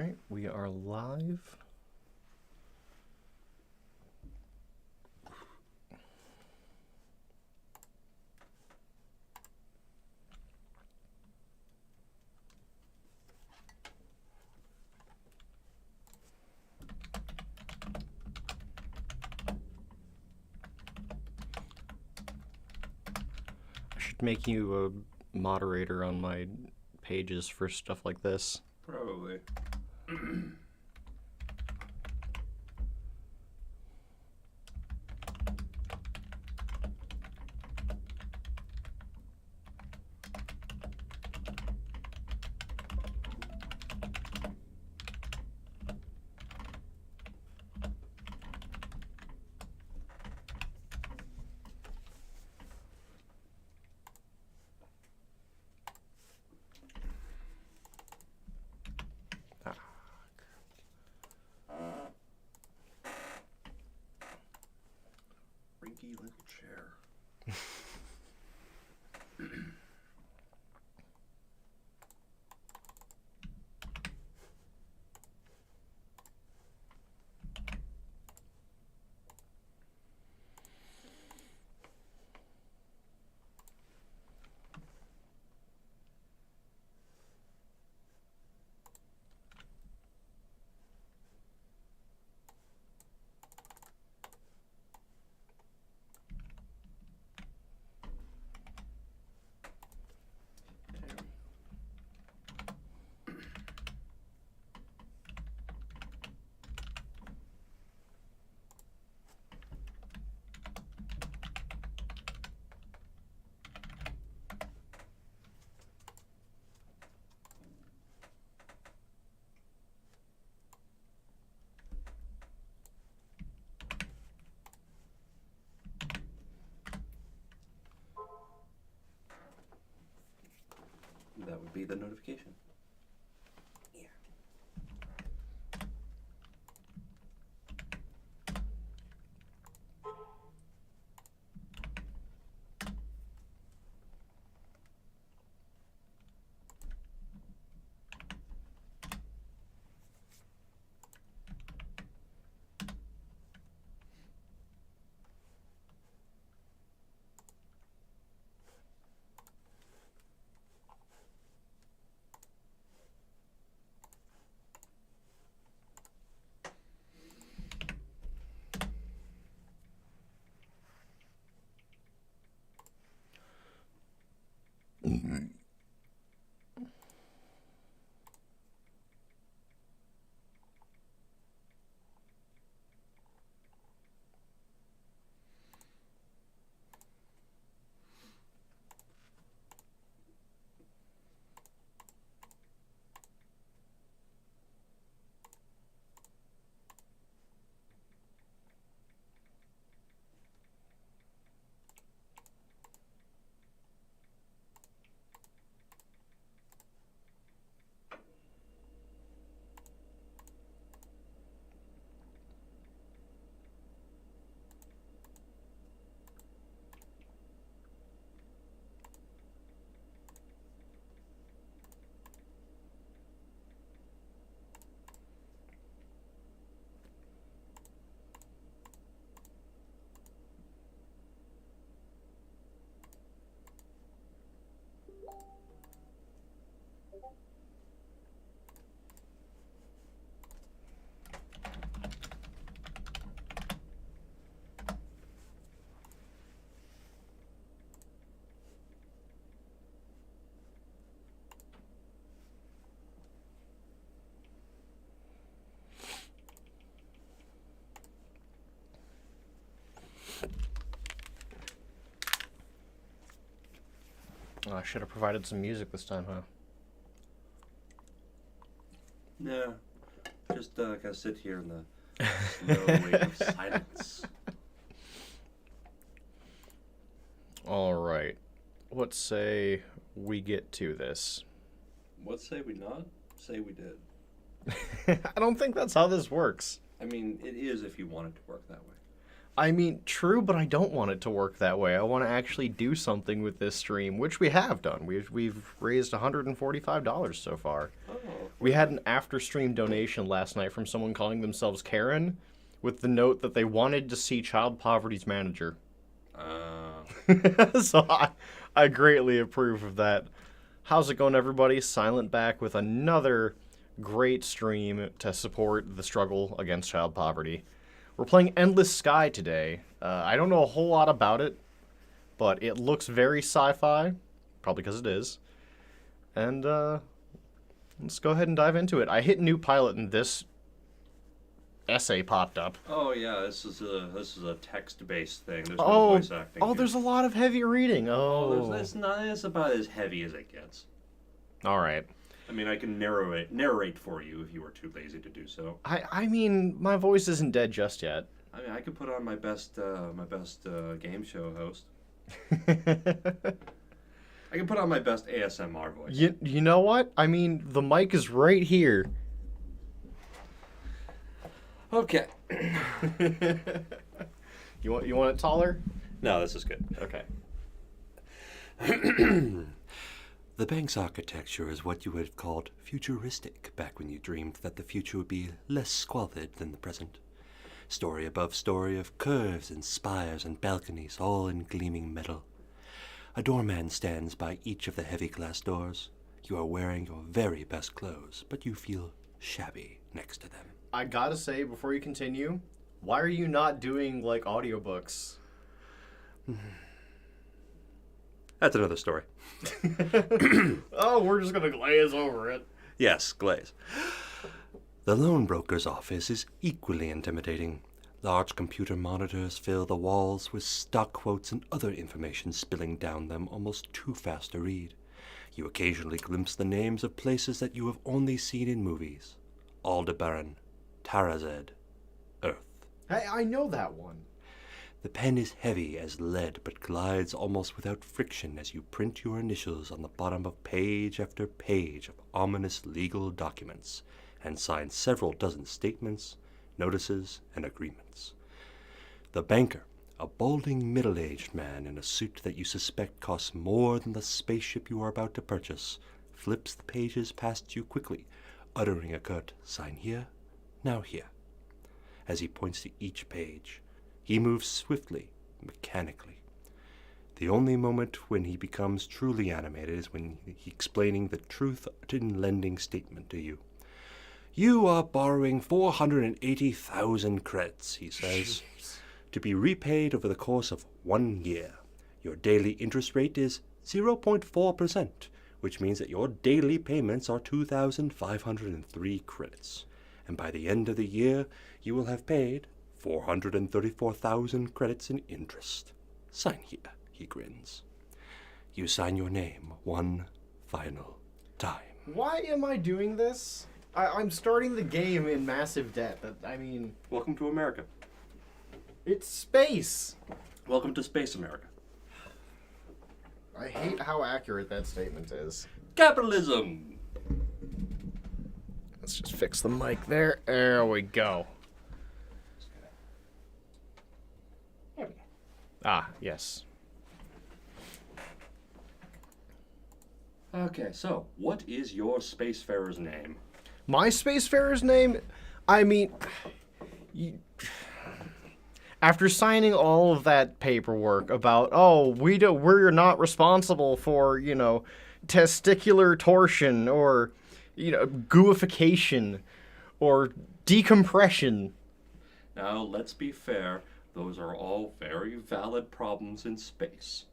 Alright, we are live. I should make you a moderator on my pages for stuff like this. Probably. Rinky little chair. That would be the notification. Yeah. Oh, I should have provided some music this time, huh? Yeah. Just gotta sit here in the slow wave of silence. Alright. Let's say we get to this. What say we not? Say we did. I don't think that's how this works. I mean, it is if you want it to work that way. I mean, true, but I don't want it to work that way. I want to actually do something with this stream, which we have done. We've raised $145 so far. Oh, We had an after-stream donation last night from someone calling themselves Karen, with the note that they wanted to see Child Poverty's manager. So I greatly approve of that. How's it going, everybody? Silent back with another great stream to support the struggle against child poverty. We're playing Endless Sky today. I don't know a whole lot about it, but it looks very sci-fi, probably because it is. And let's go ahead and dive into it. I hit new pilot and this essay popped up. Oh yeah, this is a text-based thing. There's no voice acting. Oh, there's a lot of heavy reading. It's about as heavy as it gets. All right. I mean, I can narrate for you if you were too lazy to do so. I mean, my voice isn't dead just yet. I mean, I could put on my best game show host. I can put on my best ASMR voice. You know what? I mean, the mic is right here. Okay. You want it taller? No, this is good. Okay. The bank's architecture is what you would have called futuristic back when you dreamed that the future would be less squalid than the present. Story above story of curves and spires and balconies, all in gleaming metal. A doorman stands by each of the heavy glass doors. You are wearing your very best clothes, but you feel shabby next to them. I gotta say, before you continue, why are you not doing, like, audiobooks? That's another story. Oh, we're just gonna glaze over it. Yes, glaze. The loan broker's office is equally intimidating. Large computer monitors fill the walls with stock quotes and other information spilling down them almost too fast to read. You occasionally glimpse the names of places that you have only seen in movies. Aldebaran, Tarazed, Earth. Hey, I know that one. The pen is heavy as lead, but glides almost without friction as you print your initials on the bottom of page after page of ominous legal documents, and sign several dozen statements, notices, and agreements. The banker, a balding middle-aged man in a suit that you suspect costs more than the spaceship you are about to purchase, flips the pages past you quickly, uttering a curt "sign here, now here." As he points to each page, he moves swiftly, mechanically. The only moment when he becomes truly animated is when he's explaining the truth in lending statement to you. You are borrowing 480,000 credits, he says, to be repaid over the course of 1 year. Your daily interest rate is 0.4%, which means that your daily payments are 2,503 credits. And by the end of the year, you will have paid 434,000 credits in interest. Sign here, he grins. You sign your name one final time. Why am I doing this? I'm starting the game in massive debt. Welcome to America. It's space. Welcome to Space America. I hate how accurate that statement is. Capitalism! Let's just fix the mic there. There we go. There we go. Ah, yes. Okay, so what is your spacefarer's name? My spacefarer's name? I mean, after signing all of that paperwork about, we're not responsible for, testicular torsion or, gooification or decompression. Now, let's be fair. Those are all very valid problems in space.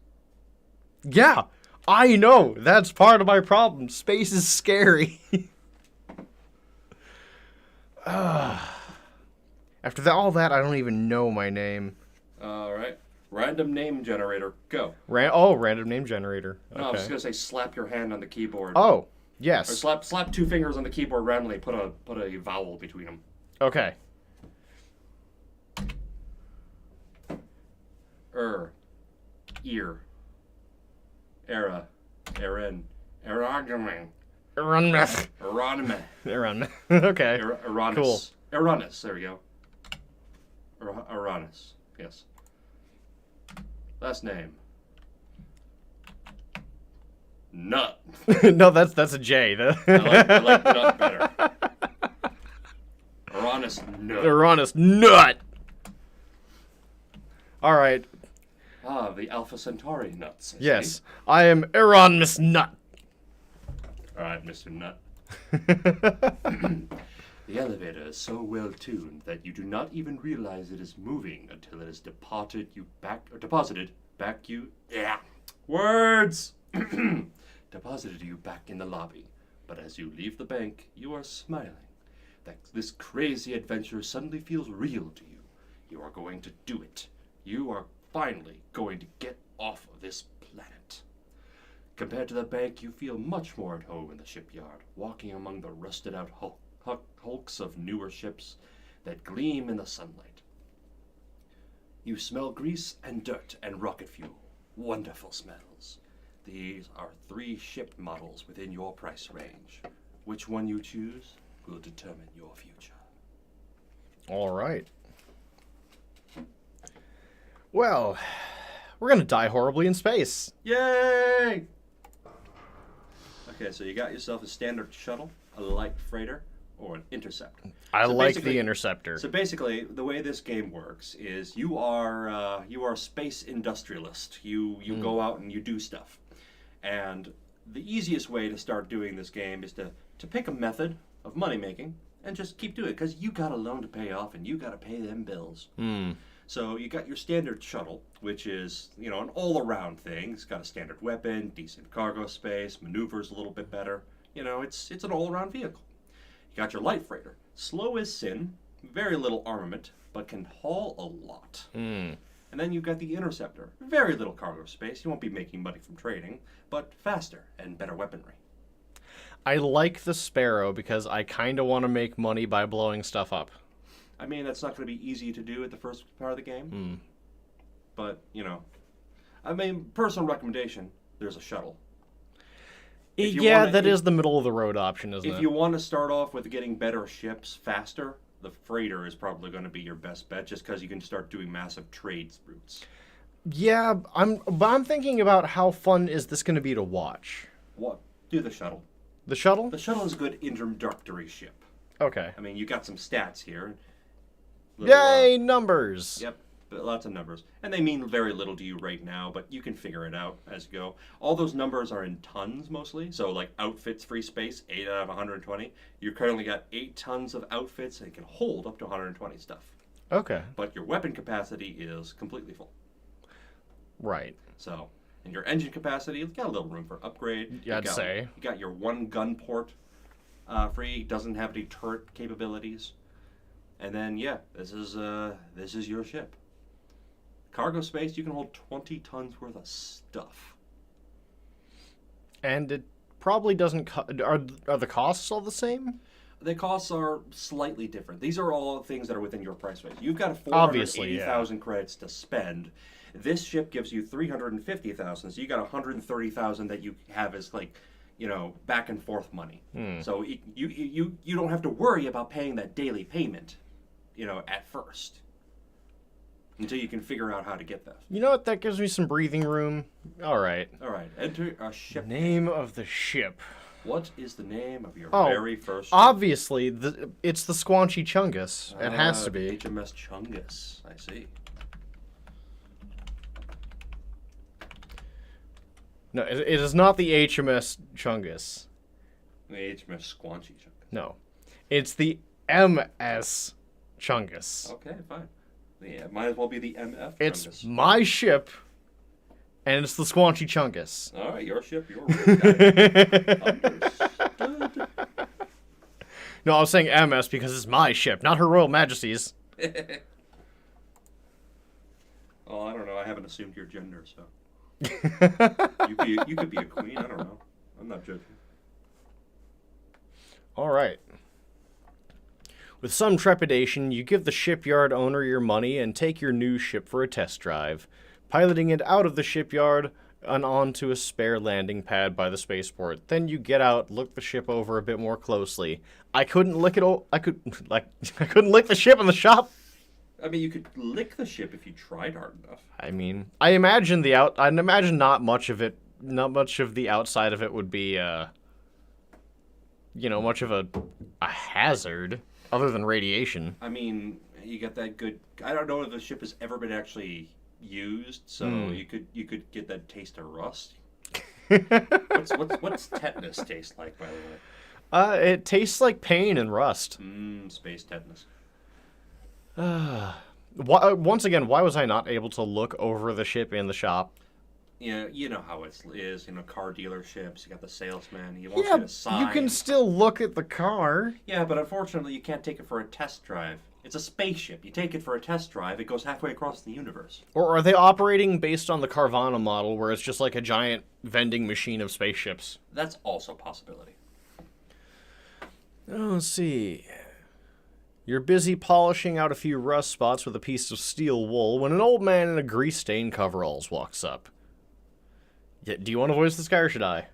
Yeah, I know. That's part of my problem. Space is scary. After all that, I don't even know my name. All right. Random name generator, go. Random name generator. Okay. No, I was just going to say slap your hand on the keyboard. Oh, yes. Or slap two fingers on the keyboard randomly, put a vowel between them. Okay. Ear. Era. Erin. Erogamy. Erunmeth. Eronime. Okay. Uranus. Cool. Uranus, there we go. Uranus, yes. Last name. Nut. No, that's a J. I like nut better. Uranus nut. Uranus nut. All right. Ah, the Alpha Centauri nuts. I Yes, see. I am Uranus nut. All right, Mr. Nut. The elevator is so well tuned that you do not even realize it is moving until it has deposited back you. Yeah, words. Deposited you back in the lobby. But as you leave the bank, you are smiling. That this crazy adventure suddenly feels real to you. You are going to do it. You are finally going to get off of this planet. Compared to the bank, you feel much more at home in the shipyard, walking among the rusted out hulks of newer ships that gleam in the sunlight. You smell grease and dirt and rocket fuel. Wonderful smells. These are 3 ship models within your price range. Which one you choose will determine your future. All right. Well, we're gonna die horribly in space. Yay! Okay, so you got yourself a standard shuttle, a light freighter, or an interceptor. I So like basically- the interceptor. So basically, the way this game works is you are a space industrialist. You go out and you do stuff, and the easiest way to start doing this game is to pick a method of money making and just keep doing it because you got a loan to pay off and you got to pay them bills. So you got your standard shuttle, which is an all-around thing. It's got a standard weapon, decent cargo space, maneuvers a little bit better. It's an all-around vehicle. You got your light freighter, slow as sin, very little armament, but can haul a lot. And then you've got the interceptor, very little cargo space. You won't be making money from trading, but faster and better weaponry. I like the Sparrow because I kind of want to make money by blowing stuff up. I mean, that's not going to be easy to do at the first part of the game. But, personal recommendation, there's a shuttle. If you Yeah, wanna- that if- is the middle of the road option, isn't If it? you want to start off with getting better ships faster, the freighter is probably going to be your best bet just because you can start doing massive trades routes. Yeah, I'm thinking about how fun is this going to be to watch. What? Do the shuttle. The shuttle? The shuttle is a good introductory ship. Okay. I mean, you got some stats here. Yay, numbers! Yep, but lots of numbers. And they mean very little to you right now, but you can figure it out as you go. All those numbers are in tons mostly. So, like outfits, free space, 8 out of 120. You currently got 8 tons of outfits and can hold up to 120 stuff. Okay. But your weapon capacity is completely full. Right. So, and your engine capacity, you've got a little room for upgrade. Yeah, I'd say. You got your 1 gun port free, doesn't have any turret capabilities. And then, yeah, this is your ship. Cargo space, you can hold 20 tons worth of stuff. And it probably doesn't... Are the costs all the same? The costs are slightly different. These are all things that are within your price range. You've got Obviously, yeah. 480,000 credits to spend. This ship gives you 350,000, so you got 130,000 that you have as back and forth money. So you don't have to worry about paying that daily payment, at first. Until you can figure out how to get that. You know what? That gives me some breathing room. All right. All right, enter a ship. Name of the ship. What is the name of your Oh, very first ship? Obviously, it's the Squanchy Chungus. It has to be. HMS Chungus, I see. No, it is not the HMS Chungus. The HMS Squanchy Chungus. No. It's the MS Chungus. Okay, fine. Yeah, might as well be the MF It's Chungus. my ship, and it's the Squanchy Chungus. All right, your ship, your room. Understood. No, I was saying MS because it's my ship, not Her Royal Majesty's. Oh, I don't know. I haven't assumed your gender, so. You could be a queen. I don't know. I'm not judging. All right. With some trepidation, you give the shipyard owner your money and take your new ship for a test drive, piloting it out of the shipyard and onto a spare landing pad by the spaceport. Then you get out, look the ship over a bit more closely. I couldn't lick it. I couldn't lick the ship in the shop. I mean, you could lick the ship if you tried hard enough. I mean, I'd imagine not much of it not much of the outside of it would be, much of a hazard other than radiation. I mean, you get that good. I don't know if the ship has ever been actually used, so you could get that taste of rust. What's tetanus taste like, by the way? It tastes like pain and rust. Space tetanus. Once again, why was I not able to look over the ship in the shop? You know how it is. Car dealerships. You got the salesman. He wants you to sign. You can still look at the car. Yeah, but unfortunately, you can't take it for a test drive. It's a spaceship. You take it for a test drive, it goes halfway across the universe. Or are they operating based on the Carvana model, where it's just like a giant vending machine of spaceships? That's also a possibility. Oh, let's see. You're busy polishing out a few rust spots with a piece of steel wool when an old man in a grease-stained coveralls walks up. Yeah, do you want to voice this guy, or should I?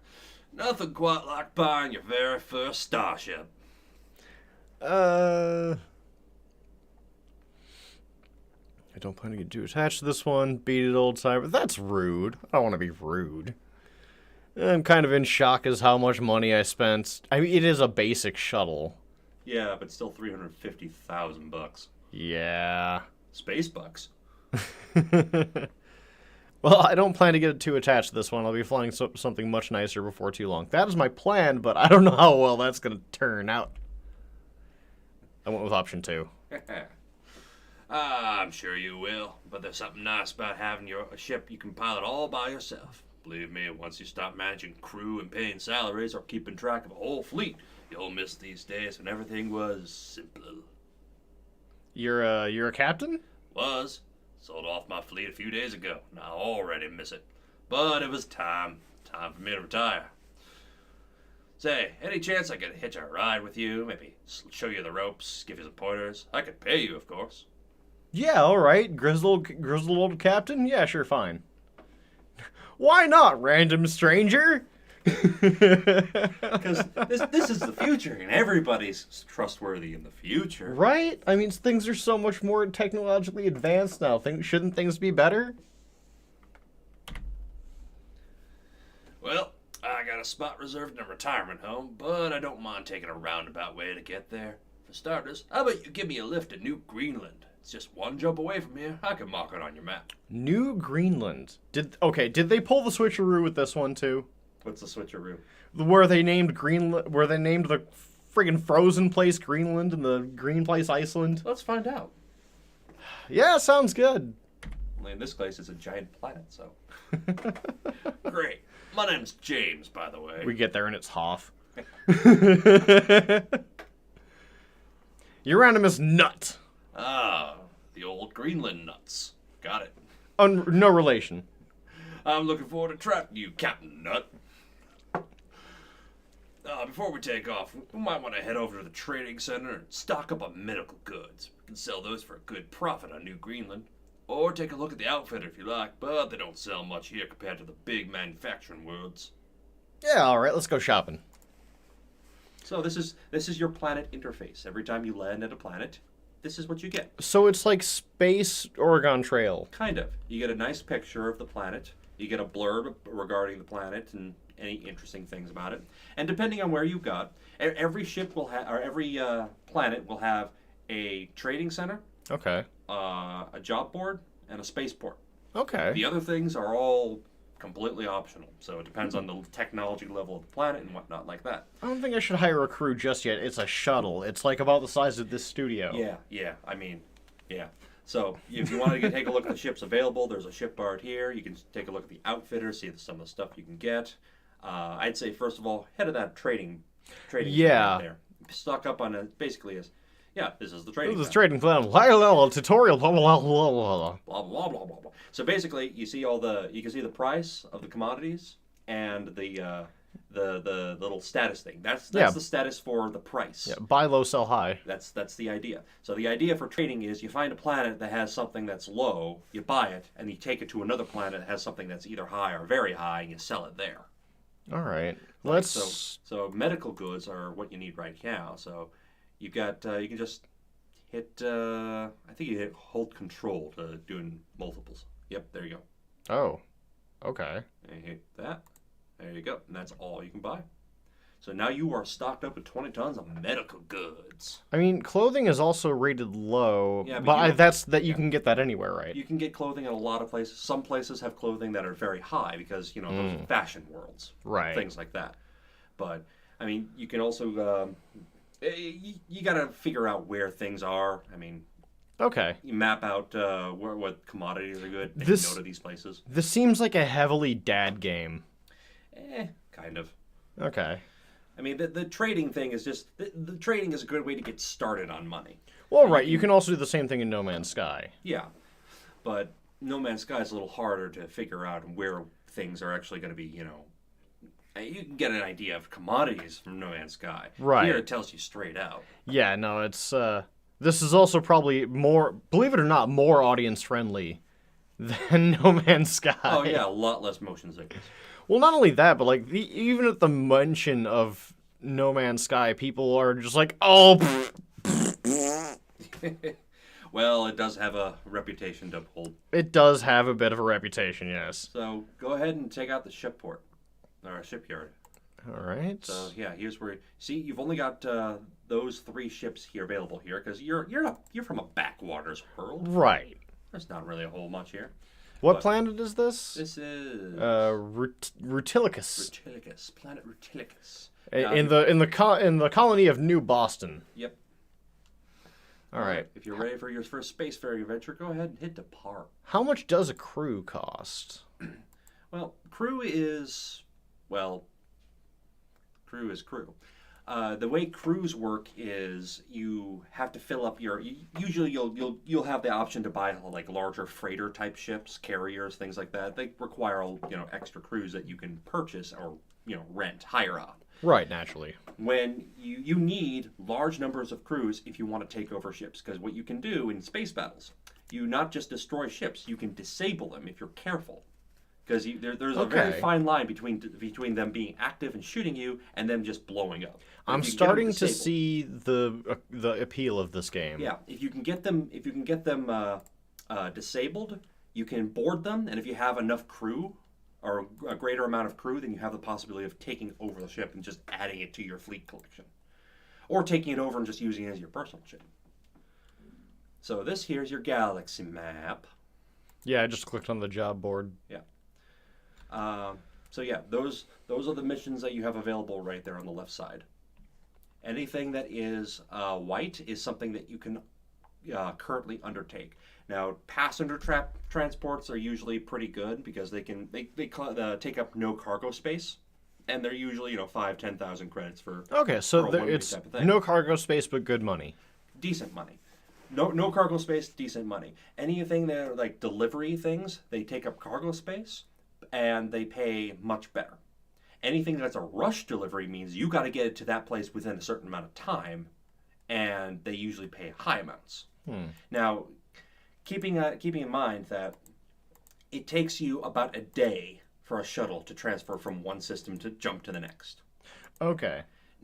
Nothing quite like buying your very first starship. I don't plan to get too attached to this one. Beat it, old timer. That's rude. I don't want to be rude. I'm kind of in shock as how much money I spent. I mean, it is a basic shuttle. Yeah, but still $350,000. Yeah. Space bucks. Well, I don't plan to get too attached to this one. I'll be flying something much nicer before too long. That is my plan, but I don't know how well that's going to turn out. I went with option 2. I'm sure you will, but there's something nice about having a ship you can pilot all by yourself. Believe me, once you stop managing crew and paying salaries or keeping track of a whole fleet, you'll miss these days when everything was simpler. You're a captain? Was. Sold off my fleet a few days ago, and I already miss it. But it was time for me to retire. Say, any chance I could hitch a ride with you? Maybe show you the ropes, give you some pointers? I could pay you, of course. Yeah, all right. Grizzled old captain? Yeah, sure, fine. Why not, random stranger? Because this is the future, and everybody's trustworthy in the future. Right? I mean, things are so much more technologically advanced now. Shouldn't things be better? Well, I got a spot reserved in a retirement home, but I don't mind taking a roundabout way to get there. For starters, how about you give me a lift to New Greenland? It's just one jump away from here. I can mark it on your map. New Greenland. Did they pull the switcheroo with this one too? What's the switcheroo? Where they named Greenland, where they named the friggin' frozen place Greenland and the green place Iceland? Let's find out. Yeah, sounds good. Only in this case, it's a giant planet, so. Great. My name's James, by the way. We get there and it's Hoff. Euronymous Nut. Ah, the old Greenland nuts. Got it. No relation. I'm looking forward to tracking you, Captain Nut. Before we take off, we might want to head over to the trading center and stock up on medical goods. We can sell those for a good profit on New Greenland. Or take a look at the outfitter if you like, but they don't sell much here compared to the big manufacturing worlds. Yeah, all right, let's go shopping. So this is your planet interface. Every time you land at a planet, this is what you get. So it's like Space Oregon Trail. Kind of. You get a nice picture of the planet. You get a blurb regarding the planet and any interesting things about it. And depending on where you got, every ship will have, or every planet will have a trading center, Okay. A job board, and a spaceport. Okay. The other things are all completely optional. So it depends on the technology level of the planet and whatnot like that. I don't think I should hire a crew just yet. It's a shuttle. It's like about the size of this studio. Yeah. I mean, yeah. So if you want to take a look at the ships available, there's a shipyard here. You can take a look at the outfitter, see some of the stuff you can get. I'd say first of all, head of that trading. Yeah. Right there. Stock up on it. Basically, this is the trading. This is trading plan. Tutorial. Blah blah blah blah blah blah blah blah blah. So basically, you can see the price of the commodities and the little status thing. That's the status for the price. Yeah, buy low, sell high. That's the idea. So the idea for trading is you find a planet that has something that's low, you buy it, and you take it to another planet that has something that's either high or very high, and you sell it there. All right. So medical goods are what you need right now. So you got you can just hit I think you hit hold control to doing multiples. Yep, there you go. Oh. Okay. And you hit that. There you go. And that's all you can buy. So now you are stocked up with 20 tons of medical goods. I mean, clothing is also rated low, Yeah, but you- that's that you yeah. can get that anywhere, right? You can get clothing in a lot of places. Some places have clothing that are very high because, those are fashion worlds. Right. Things like that. But, I mean, you can also, you got to figure out where things are. I mean, Okay. you map out what commodities are good. Make This- note of these places. This seems like a heavily dad game. Kind of. Okay. I mean, the trading thing is just the trading is a good way to get started on money. Well, right. You can also do the same thing in No Man's Sky. Yeah, but No Man's Sky is a little harder to figure out where things are actually going to be. You can get an idea of commodities from No Man's Sky. Right. Here it tells you straight out. Yeah. No, it's this is also probably more, believe it or not, more audience friendly than No Man's Sky. Oh yeah, a lot less motion sickness. Well, not only that, but like even at the mention of No Man's Sky, people are just like, "Oh." Well, it does have a reputation to uphold. It does have a bit of a reputation, yes. So go ahead and take out the shipyard. All right. So yeah, here's where see you've only got those 3 ships here available here because you're from a backwaters world. Right. There's not really a whole much here. What But- planet is this? This is Rutilicus. Rutilicus, planet Rutilicus. In the colony of New Boston. Yep. All right. If you're ready for your first spacefaring adventure, go ahead and hit depart. How much does a crew cost? Well, crew is crew. The way crews work is you have to fill up your. Usually, you'll have the option to buy like larger freighter type ships, carriers, things like that. They require extra crews that you can purchase or rent, hire out. Right, naturally. When you need large numbers of crews if you want to take over ships, because what you can do in space battles, you not just destroy ships, you can disable them if you're careful. Because there's a very Okay. fine line between them being active and shooting you and them just blowing up. But I'm if you can get them starting to disabled- see the appeal of this game. Yeah, if you can get them disabled, you can board them, and if you have enough crew or a greater amount of crew, then you have the possibility of taking over the ship and just adding it to your fleet collection, or taking it over and just using it as your personal ship. So this here's your galaxy map. Yeah, I just clicked on the job board. Yeah. So yeah, those are the missions that you have available right there on the left side. Anything that is white is something that you can currently undertake. Now, passenger transports are usually pretty good because they take up no cargo space, and they're usually 5,000-10,000 credits for Okay, so for a one-way it's type of thing. no cargo space but good money. Decent money. No cargo space, decent money. Anything that are like delivery things, they take up cargo space, and they pay much better. Anything that's a rush delivery means you got to get it to that place within a certain amount of time, and they usually pay high amounts. Now, keeping in mind that it takes you about a day for a shuttle to transfer from one system to jump to the next. Okay.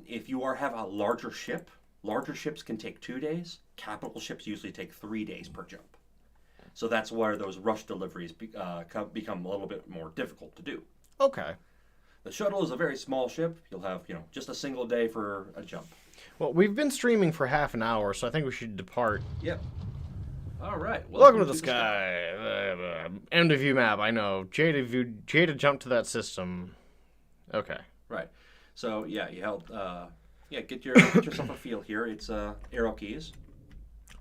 If you have a larger ship, larger ships can take 2 days. Capital ships usually take 3 days per jump. So that's where those rush deliveries become a little bit more difficult to do. Okay. The shuttle is a very small ship. You'll have, just a single day for a jump. Well, we've been streaming for half an hour, so I think we should depart. Yep. All right. Welcome to the sky. End of view map, I know. Jada jumped to that system. Okay. Right. So yeah, you held. Get yourself a feel here. It's arrow keys.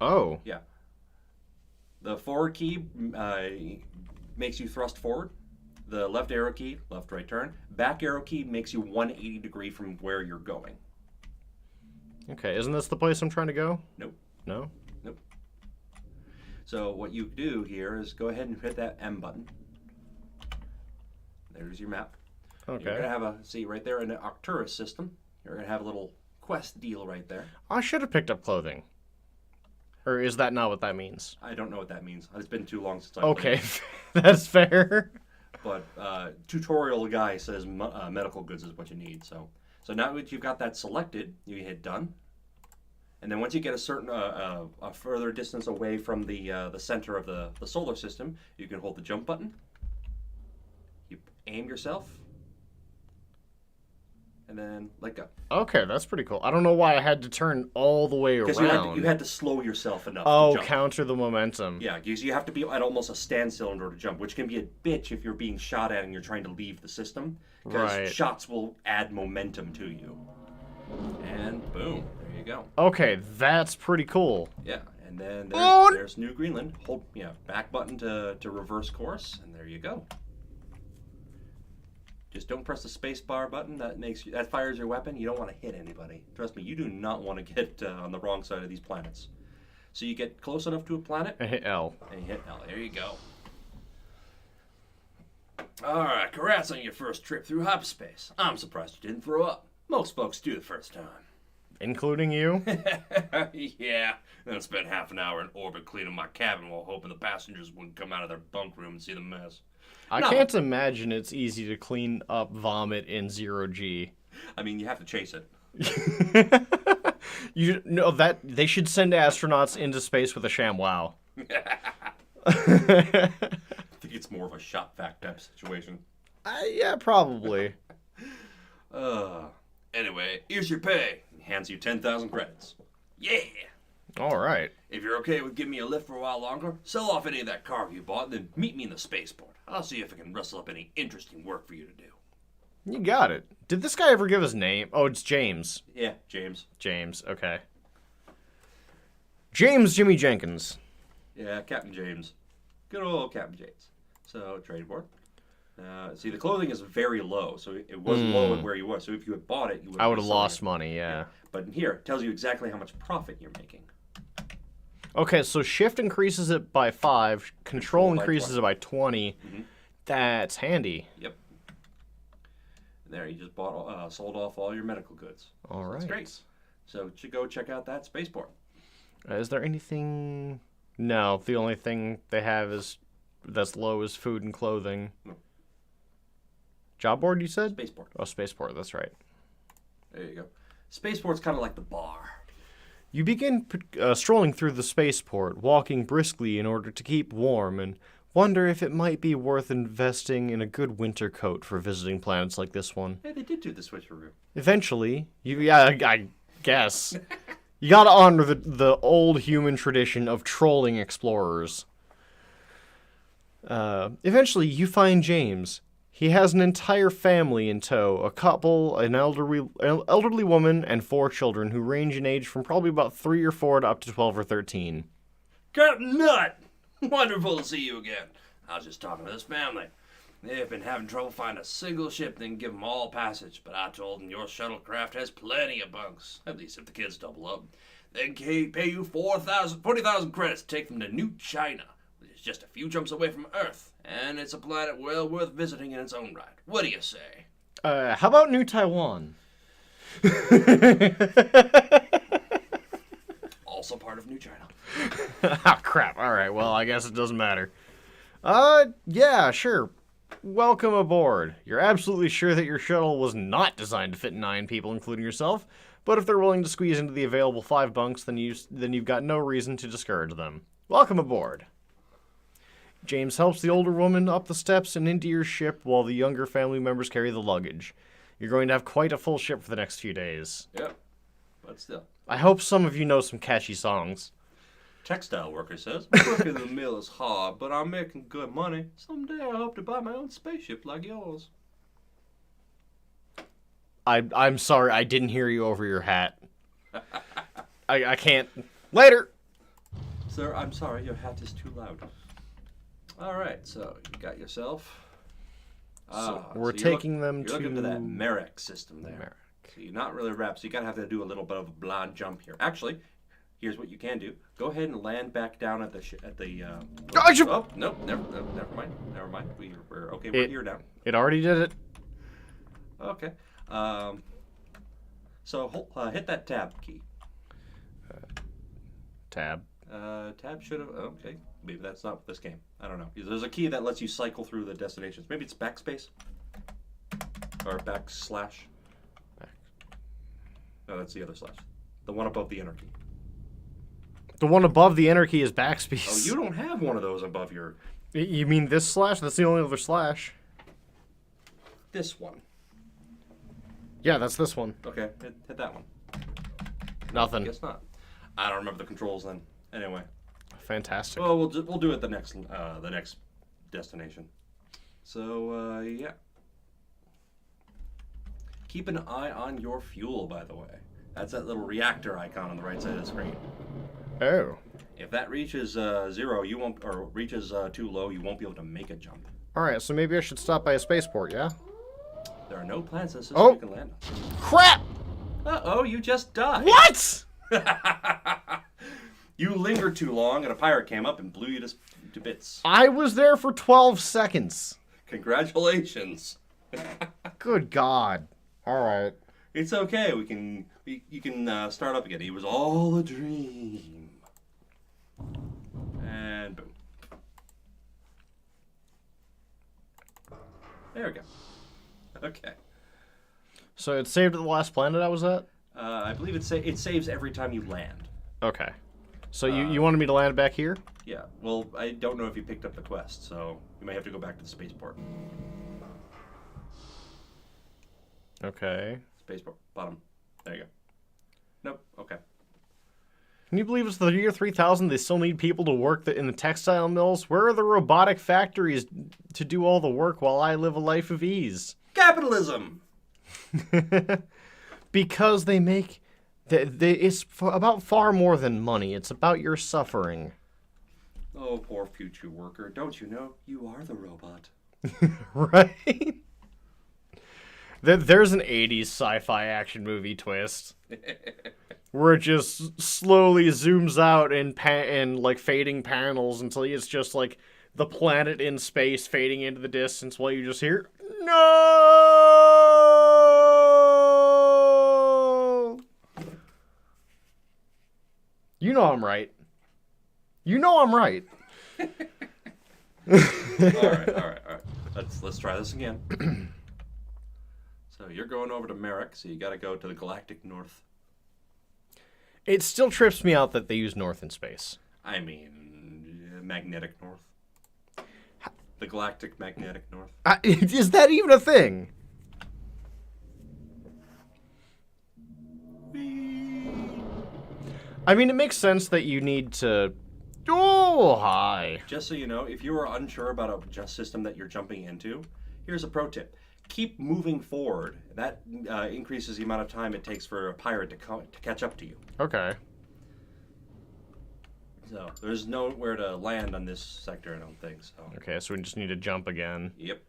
Oh. Yeah. The forward key makes you thrust forward. The left arrow key, left right turn. Back arrow key makes you 180 degree from where you're going. Okay, isn't this the place I'm trying to go? Nope. No? Nope. So what you do here is go ahead and hit that M button. There's your map. Okay. You're gonna have right there in the Arcturus system. You're gonna have a little quest deal right there. I should have picked up clothing. Or is that not what that means? I don't know what that means. It's been too long since I Okay, played. that's fair. But tutorial guy says medical goods is what you need. So now that you've got that selected, you hit done. And then once you get a certain a further distance away from the center of the solar system, you can hold the jump button. You aim yourself, and then let go. Okay, that's pretty cool. I don't know why I had to turn all the way Because around. you had to slow yourself enough Oh, to jump. counter the momentum. Yeah, because you have to be at almost a standstill in order to jump, which can be a bitch if you're being shot at and you're trying to leave the system. Because Right. shots will add momentum to you. And boom, there you go. Okay, that's pretty cool. Yeah, and then Oh! there's New Greenland. Hold, back button to reverse course, and there you go. Just don't press the space bar button. That fires your weapon. You don't want to hit anybody. Trust me, you do not want to get on the wrong side of these planets. So you get close enough to a planet, I hit L. and you hit L. There you go. All right, congrats on your first trip through hyperspace. I'm surprised you didn't throw up. Most folks do the first time. Including you? Yeah, then I spent half an hour in orbit cleaning my cabin while hoping the passengers wouldn't come out of their bunk room and see the mess. I No. can't imagine it's easy to clean up vomit in 0G. I mean, you have to chase it. You know that they should send astronauts into space with a ShamWow. I think it's more of a shot vac type situation. Yeah, probably. Anyway, here's your pay. He hands you 10,000 credits. Yeah! All right. If you're okay with giving me a lift for a while longer, sell off any of that cargo you bought, then meet me in the spaceport. I'll see if I can rustle up any interesting work for you to do. You got it. Did this guy ever give his name? Oh, it's James. Yeah, James. James, okay. James Jimmy Jenkins. Yeah, Captain James. Good old Captain James. So, trading for it. See, the clothing is very low, so it was low at where you were. So if you had bought it, you would I would have lost money, yeah. But here, it tells you exactly how much profit you're making. Okay, so shift increases it by 5, control by increases 20. it by 20. That's handy. Yep. And there, you just sold off all your medical goods. All So right. That's great. So, you should go check out that spaceport. Is there anything? No, the only thing they have is that's low is food and clothing. No. Job board, you said? Spaceport. Oh, spaceport. That's right. There you go. Spaceport's kind of like the bar. You begin strolling through the spaceport, walking briskly in order to keep warm, and wonder if it might be worth investing in a good winter coat for visiting planets like this one. Hey, they did do the switcheroo. Eventually, I guess. You gotta honor the old human tradition of trolling explorers. Eventually, you find James. He has an entire family in tow, a couple, an elderly woman, and 4 children who range in age from probably about 3 or 4 to up to 12 or 13. Captain Nut! Wonderful to see you again. I was just talking to this family. They've been having trouble finding a single ship that can give them all passage, but I told them your shuttlecraft has plenty of bunks, at least if the kids double up. They can pay you 40,000 credits to take them to New China, which is just a few jumps away from Earth, and it's a planet well worth visiting in its own right. What do you say? How about New Taiwan? Also part of New China. Ah, crap. All right, well, I guess it doesn't matter. Yeah, sure. Welcome aboard. You're absolutely sure that your shuttle was not designed to fit 9 people, including yourself, but if they're willing to squeeze into the available 5 bunks, then you've got no reason to discourage them. Welcome aboard. James helps the older woman up the steps and into your ship while the younger family members carry the luggage. You're going to have quite a full ship for the next few days. Yep, but still. I hope some of you know some catchy songs. Textile worker says, working in the mill is hard, but I'm making good money. Someday I hope to buy my own spaceship like yours. I'm sorry, I didn't hear you over your hat. I can't. Later! Sir, I'm sorry, your hat is too loud. Alright, so you got yourself. We're you're taking them you're to looking to that Merrick system there. Merrick. So you're not really wrapped, so you gotta have to do a little bit of a blind jump here. Actually, here's what you can do. Go ahead and land back down at the oh, nope, never mind. We're okay, we're here now. It already did it. Okay. So hit that tab key. Tab. Tab should have. Okay, maybe that's not this game. I don't know. There's a key that lets you cycle through the destinations. Maybe it's backspace or backslash. No, that's the other slash. The one above the enter key. The one above the enter key is backspace. Oh, you don't have one of those above your. You mean this slash? That's the only other slash. This one. Yeah, that's this one. Okay, hit that one. Nothing. Guess not. I don't remember the controls then. Anyway. Fantastic. Well, we'll do it the next destination. So yeah. Keep an eye on your fuel, by the way. That's that little reactor icon on the right side of the screen. Oh. If that reaches 0, you won't, or reaches too low, you won't be able to make a jump. All right, so maybe I should stop by a spaceport, yeah? There are no plants in the system Oh. you can land on. Crap! Uh-oh, you just died. What? You lingered too long, and a pirate came up and blew you to bits. I was there for 12 seconds. Congratulations. Good God. All right. It's okay. You can start up again. It was all a dream. And boom. There we go. Okay. So it saved at the last planet I was at? I believe it saves every time you land. Okay. So you wanted me to land back here? Yeah. Well, I don't know if you picked up the quest, so you may have to go back to the spaceport. Okay. Spaceport. Bottom. There you go. Nope. Okay. Can you believe it's the year 3000? They still need people to work in the textile mills? Where are the robotic factories to do all the work while I live a life of ease? Capitalism! Because they make... it's about far more than money. It's about your suffering. Oh, poor future worker. Don't you know you are the robot? Right? There's an 80s sci-fi action movie twist. Where it just slowly zooms out in like fading panels until it's just like the planet in space fading into the distance while you just hear, no! You know I'm right. You know I'm right. all right. Let's try this again. So you're going over to Merrick, so you got to go to the galactic north. It still trips me out that they use north in space. I mean, magnetic north. The galactic magnetic north. Is that even a thing? I mean, it makes sense that you need to... Oh, hi. Just so you know, if you are unsure about a system that you're jumping into, here's a pro tip. Keep moving forward. That increases the amount of time it takes for a pirate to catch up to you. Okay. So there's nowhere to land on this sector, I don't think. So. Okay, so we just need to jump again. Yep.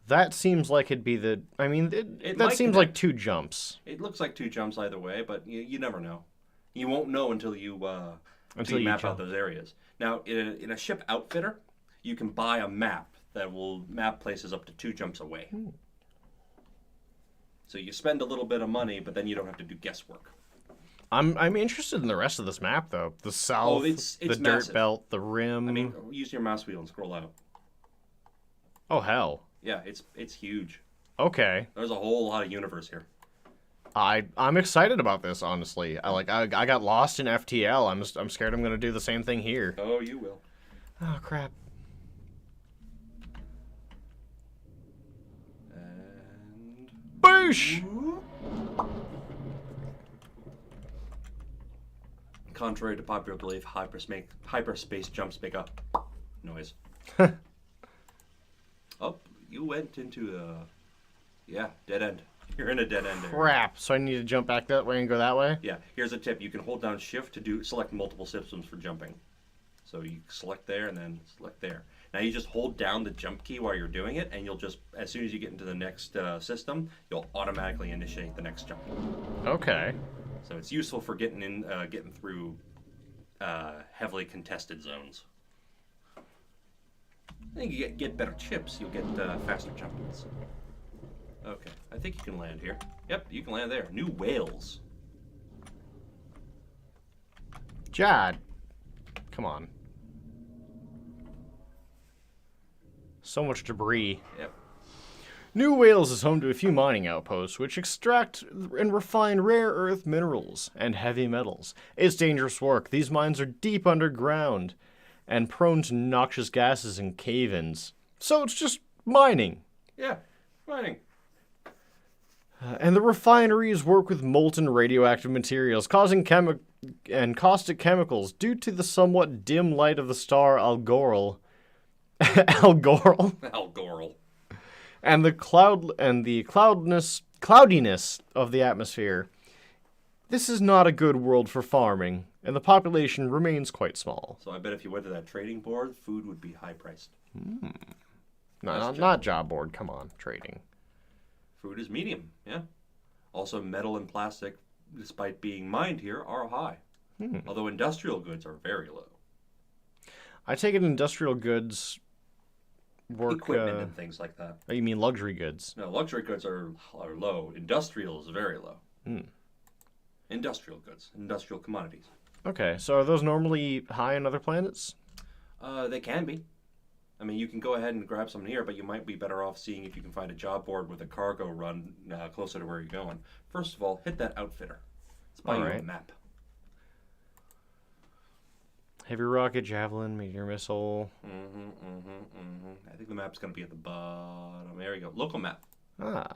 That seems like it'd be the... I mean, that seems like 2 jumps. It looks like 2 jumps either way, but you never know. You won't know until you map out those areas. Now, in a ship outfitter, you can buy a map that will map places up to 2 jumps away. So you spend a little bit of money, but then you don't have to do guesswork. I'm interested in the rest of this map, though. The south, it's the massive. dirt belt, the rim. I mean, use your mouse wheel and scroll out. Oh, hell. Yeah, it's huge. Okay. There's a whole lot of universe here. I'm excited about this, honestly. I got lost in FTL. I'm scared I'm going to do the same thing here. Oh, you will. Oh, crap. And... Boosh! Contrary to popular belief, hyperspace jumps make a noise. Oh, you went into dead end. You're in a dead end area. Crap. So I need to jump back that way and go that way? Yeah, here's a tip. You can hold down shift to select multiple systems for jumping. So you select there and then select there. Now you just hold down the jump key while you're doing it, and you'll just, as soon as you get into the next system, you'll automatically initiate the next jump. Okay. So it's useful for getting through heavily contested zones. I think you get better chips, you'll get faster jumps. Okay, I think you can land here. Yep, you can land there. New whales. Jad. Come on. So much debris. Yep. New Wales is home to a few mining outposts which extract and refine rare earth minerals and heavy metals. It's dangerous work. These mines are deep underground and prone to noxious gases and cave-ins. So it's just mining. Yeah, mining. And the refineries work with molten radioactive materials, causing and caustic chemicals due to the somewhat dim light of the star Algol. Algol? Algorl. And the cloudiness of the atmosphere. This is not a good world for farming, and the population remains quite small. So I bet if you went to that trading board, food would be high priced. Not job board, come on, trading. Food is medium, yeah. Also, metal and plastic, despite being mined here, are high. Although industrial goods are very low. I take it industrial goods work... Equipment and things like that. Oh, you mean luxury goods? No, luxury goods are low. Industrial is very low. Industrial goods, industrial commodities. Okay, so are those normally high on other planets? They can be. I mean, you can go ahead and grab some here, but you might be better off seeing if you can find a job board with a cargo run closer to where you're going. First of all, hit that outfitter. Let's buy you a map. Heavy rocket, javelin, meteor missile. I think the map's going to be at the bottom. There you go. Local map. Ah.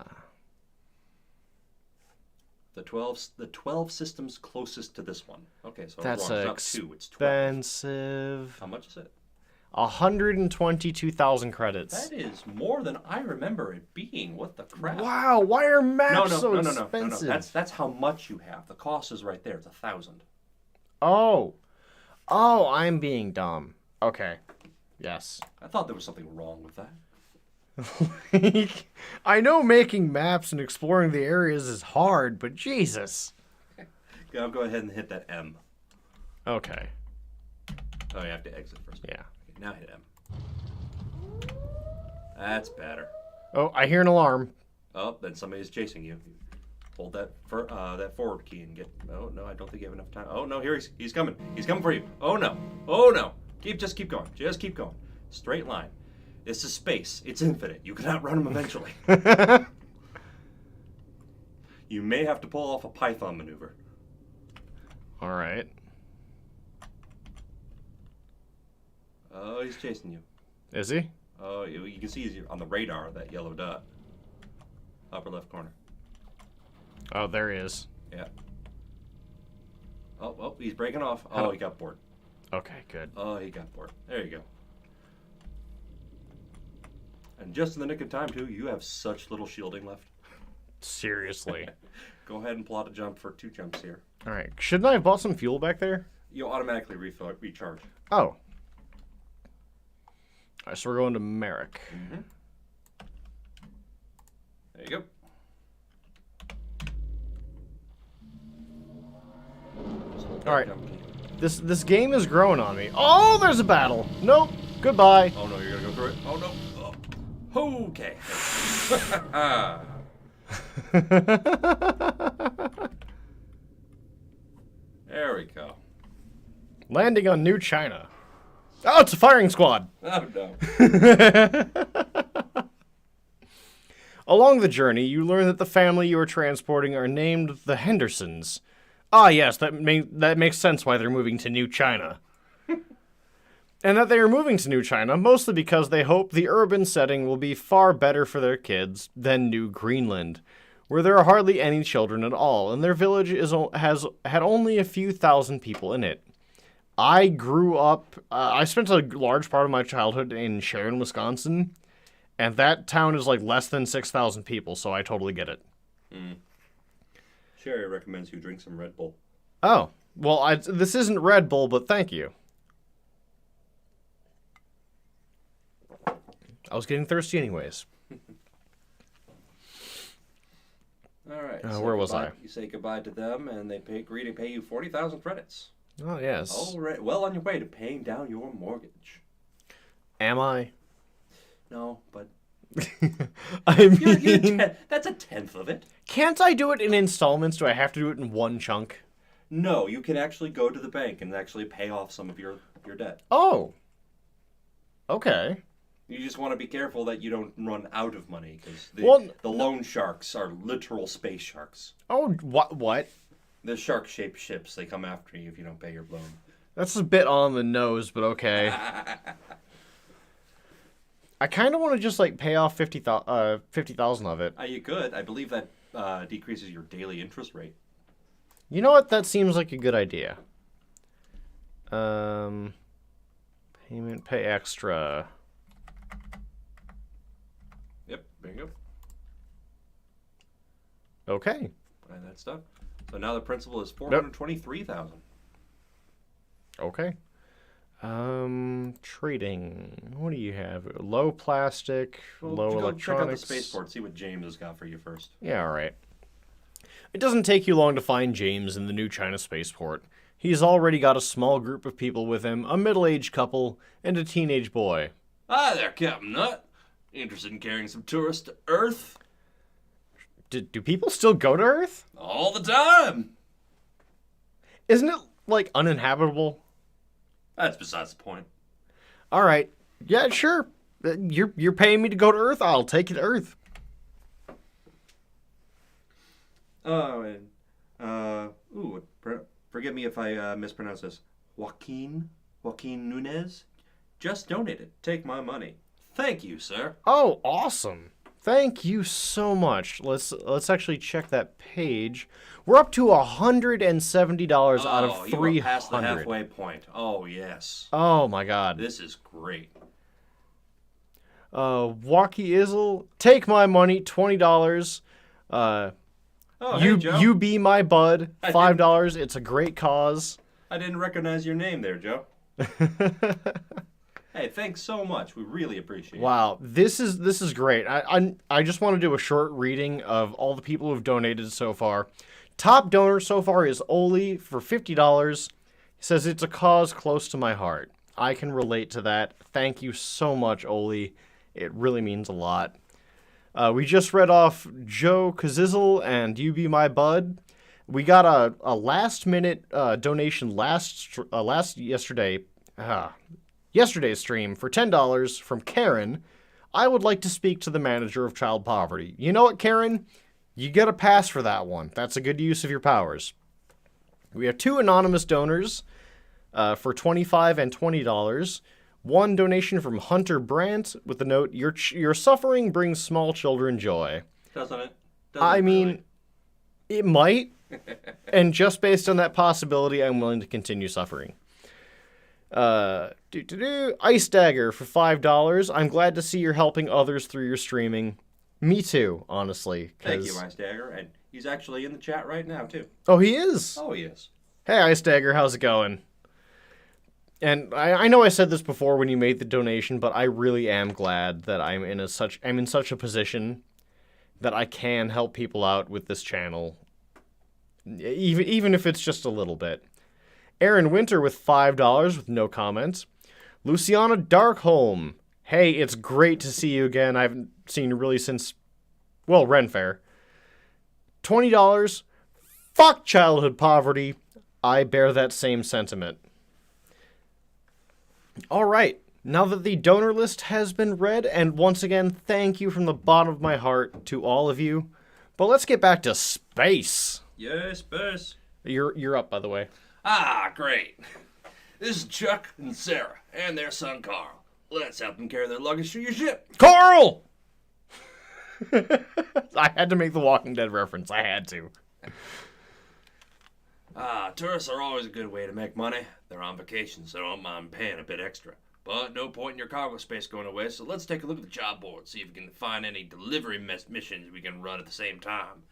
The 12 systems closest to this one. Okay, so that's it's not 2, it's 12. Expensive. How much is it? 122,000 credits. That is more than I remember it being. What the crap? Wow, why are maps so expensive? No. That's how much you have. The cost is right there. It's 1,000. Oh, I'm being dumb. Okay, yes. I thought there was something wrong with that. I know making maps and exploring the areas is hard, but Jesus. Okay, I'll go ahead and hit that M. Okay. Oh, you have to exit first. Yeah. Okay, now hit M. That's better. Oh, I hear an alarm. Oh, then somebody's chasing you. Hold that that forward key and get. Oh no, I don't think you have enough time. Oh no, here he's coming. He's coming for you. Oh no. Oh no. Just keep going. Just keep going. Straight line. This is space. It's infinite. You can outrun him eventually. You may have to pull off a Python maneuver. All right. Oh, he's chasing you. Is he? Oh, you can see he's on the radar, that yellow dot. Upper left corner. Oh, there he is. Yeah. Oh, he's breaking off. Oh, he got bored. Okay, good. Oh, he got bored. There you go. And just in the nick of time, too, you have such little shielding left. Seriously. Go ahead and plot a jump for 2 jumps here. All right. Shouldn't I have bought some fuel back there? You'll automatically recharge. Oh. All right, so we're going to Merrick. There you go. All right. This game is growing on me. Oh, there's a battle. Nope. Goodbye. Oh no, you're gonna go through it. Oh no. Oh. Okay. There we go. Landing on New China. Oh, it's a firing squad. Oh no. Along the journey, you learn that the family you are transporting are named the Hendersons. Ah, yes, that makes sense why they're moving to New China. And that they are moving to New China mostly because they hope the urban setting will be far better for their kids than New Greenland, where there are hardly any children at all, and their village has had only a few thousand people in it. I grew up, I spent a large part of my childhood in Sharon, Wisconsin, and that town is like less than 6,000 people, so I totally get it. Sherry recommends you drink some Red Bull. Oh, well, this isn't Red Bull, but thank you. I was getting thirsty anyways. All right. Where was I? You say goodbye to them, and they agree to pay you 40,000 credits. Oh, yes. All right. Well on your way to paying down your mortgage. Am I? No, but... I mean... that's a tenth of it. Can't I do it in installments? Do I have to do it in one chunk? No, you can actually go to the bank and actually pay off some of your debt. Oh. Okay. You just want to be careful that you don't run out of money, because the loan sharks are literal space sharks. Oh, what? The shark-shaped ships, they come after you if you don't pay your loan. That's a bit on the nose, but okay. I kind of want to just, like, pay off 50,000 of it. You could. I believe that decreases your daily interest rate. You know what? That seems like a good idea. Payment, pay extra. Yep, bingo. Okay. Buy that stuff. So now the principal is 423,000. Okay. Trading. What do you have? Low plastic, low Go electronics. check out the spaceport. See what James has got for you first. Yeah, all right. It doesn't take you long to find James in the new China spaceport. He's already got a small group of people with him, a middle-aged couple, and a teenage boy. Hi there, Captain Nut. Interested in carrying some tourists to Earth? Do people still go to Earth? All the time. Isn't it, like, uninhabitable? That's besides the point. All right. Yeah, sure. You're paying me to go to Earth? I'll take you to Earth. Oh, and, forgive me if I mispronounce this. Joaquin Nunez just donated. Take my money. Thank you, sir. Oh, awesome. Thank you so much. Let's actually check that page. We're up to $170 out of 300. You are past the halfway point. Oh, yes. Oh my god. This is great. Walkie Izzle, take my money, $20. Oh, hey, Joe. You be my bud, $5. It's a great cause. I didn't recognize your name there, Joe. Hey, thanks so much. We really appreciate it. Wow, this is great. I just want to do a short reading of all the people who've donated so far. Top donor so far is Oli for $50. He says it's a cause close to my heart. I can relate to that. Thank you so much, Oli. It really means a lot. We just read off Joe Kazizzle and You Be My Bud. We got a last-minute donation yesterday's stream for $10 from Karen. I would like to speak to the manager of child poverty. You know what, Karen? You get a pass for that one. That's a good use of your powers. We have 2 anonymous donors for $25 and $20. One donation from Hunter Brandt with the note, Your suffering brings small children joy. Doesn't it? I mean, it might. And just based on that possibility, I'm willing to continue suffering. Ice Dagger for $5. I'm glad to see you're helping others through your streaming. Me too, honestly. Thank you, Ice Dagger. And he's actually in the chat right now, too. Oh, he is? Oh, he is. Hey, Ice Dagger, how's it going? And I know I said this before when you made the donation, but I really am glad that I'm in such a position that I can help people out with this channel, even if it's just a little bit. Aaron Winter with $5 with no comments. Luciana Darkholm. Hey, it's great to see you again. I haven't seen you really since, well, Ren Fair. $20. Fuck childhood poverty. I bear that same sentiment. All right. Now that the donor list has been read, and once again, thank you from the bottom of my heart to all of you. But let's get back to space. Yes, space. You're up, by the way. Ah, great. This is Chuck and Sarah and their son Carl. Let's help them carry their luggage to your ship. Carl! I had to make the Walking Dead reference. I had to. Tourists are always a good way to make money. They're on vacation, so don't mind paying a bit extra. But no point in your cargo space going away, so let's take a look at the job board, see if we can find any delivery missions we can run at the same time.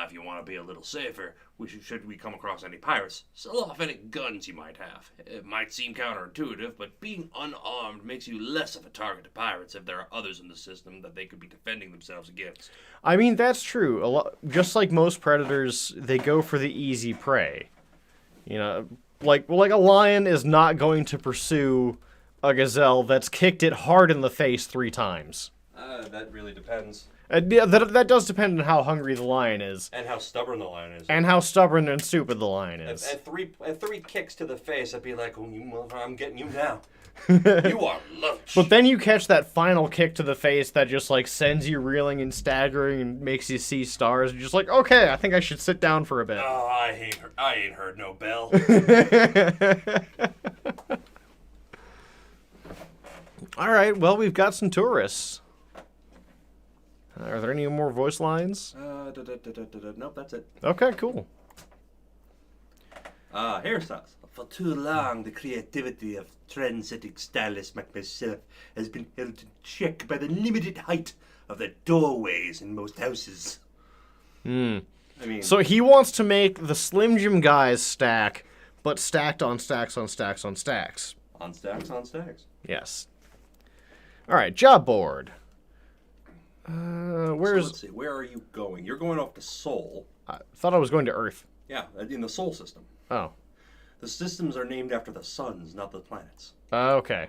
If you want to be a little safer, should we come across any pirates, sell off any guns you might have. It might seem counterintuitive, but being unarmed makes you less of a target to pirates if there are others in the system that they could be defending themselves against. I mean, that's true. Just like most predators, they go for the easy prey. You know, like a lion is not going to pursue a gazelle that's kicked it hard in the face 3 times. That really depends. Yeah, that does depend on how hungry the lion is. And how stubborn the lion is. And how stubborn and stupid the lion is. At three kicks to the face, I'd be like, oh, you motherfucker, I'm getting you now. You are lunch. But then you catch that final kick to the face that just, like, sends you reeling and staggering and makes you see stars. You're just like, okay, I think I should sit down for a bit. Oh, I ain't heard no bell. All right, well, we've got some tourists. Are there any more voice lines? Nope, that's it. Okay, cool. Hairstyles. For too long, the creativity of trend-setting stylists like myself has been held in check by the limited height of the doorways in most houses. Hmm. I mean, So he wants to make the Slim Jim guys stack, but stacked on stacks on stacks on stacks. on stacks on stacks. Yes. All right, job board. So Where's... let's see, where are you going? You're going off to Sol. I thought I was going to Earth. Yeah, in the Sol system. Oh. The systems are named after the suns, not the planets. Okay.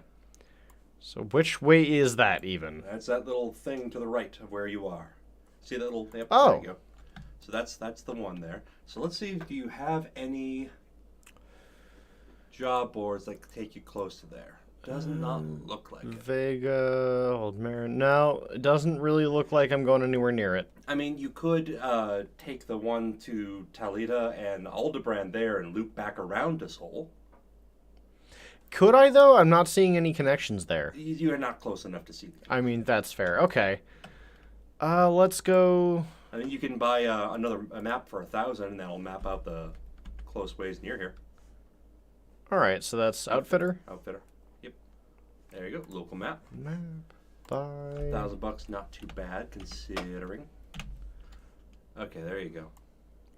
So which way is that even? That's that little thing to the right of where you are. See that little... Yep, Oh. there you go. So that's the one there. So let's see, do you have any job boards that take you close to there? Does not look like it. Vega, Old Marin. No, it doesn't really look like I'm going anywhere near it. I mean, you could take the one to Talita and Aldebrand there and loop back around to Sol. Could I, though? I'm not seeing any connections there. You are not close enough to see them. I mean, that's fair. Okay. Let's go... I mean, you can buy a map for 1,000, and that'll map out the close ways near here. All right, so that's Outfitter. Outfitter. Yep. There you go. Local map. Map. Buy. $1,000, not too bad considering. Okay, there you go.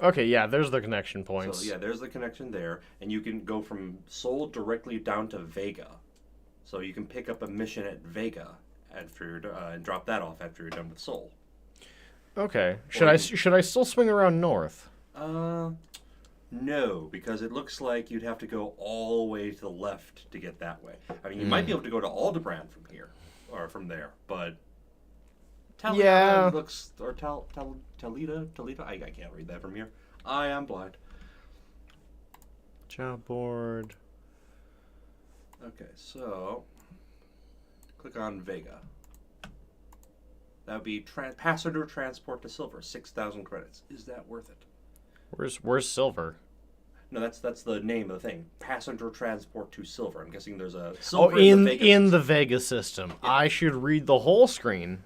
Okay, yeah, there's the connection points. So yeah, there's the connection there, and you can go from Sol directly down to Vega. So you can pick up a mission at Vega after you're, and drop that off after you're done with Sol. Okay. Should I still swing around north? No, because it looks like you'd have to go all the way to the left to get that way. I mean, you might be able to go to Aldebrand from here, or from there, but... Yeah. Looks... Or Talita? I can't read that from here. I am blind. Job board. Okay, so... Click on Vega. That would be passenger transport to Silver, 6,000 credits. Is that worth it? Where's Silver? No, that's the name of the thing. Passenger transport to Silver. I'm guessing there's a Silver in the Vega system. Yeah. I should read the whole screen.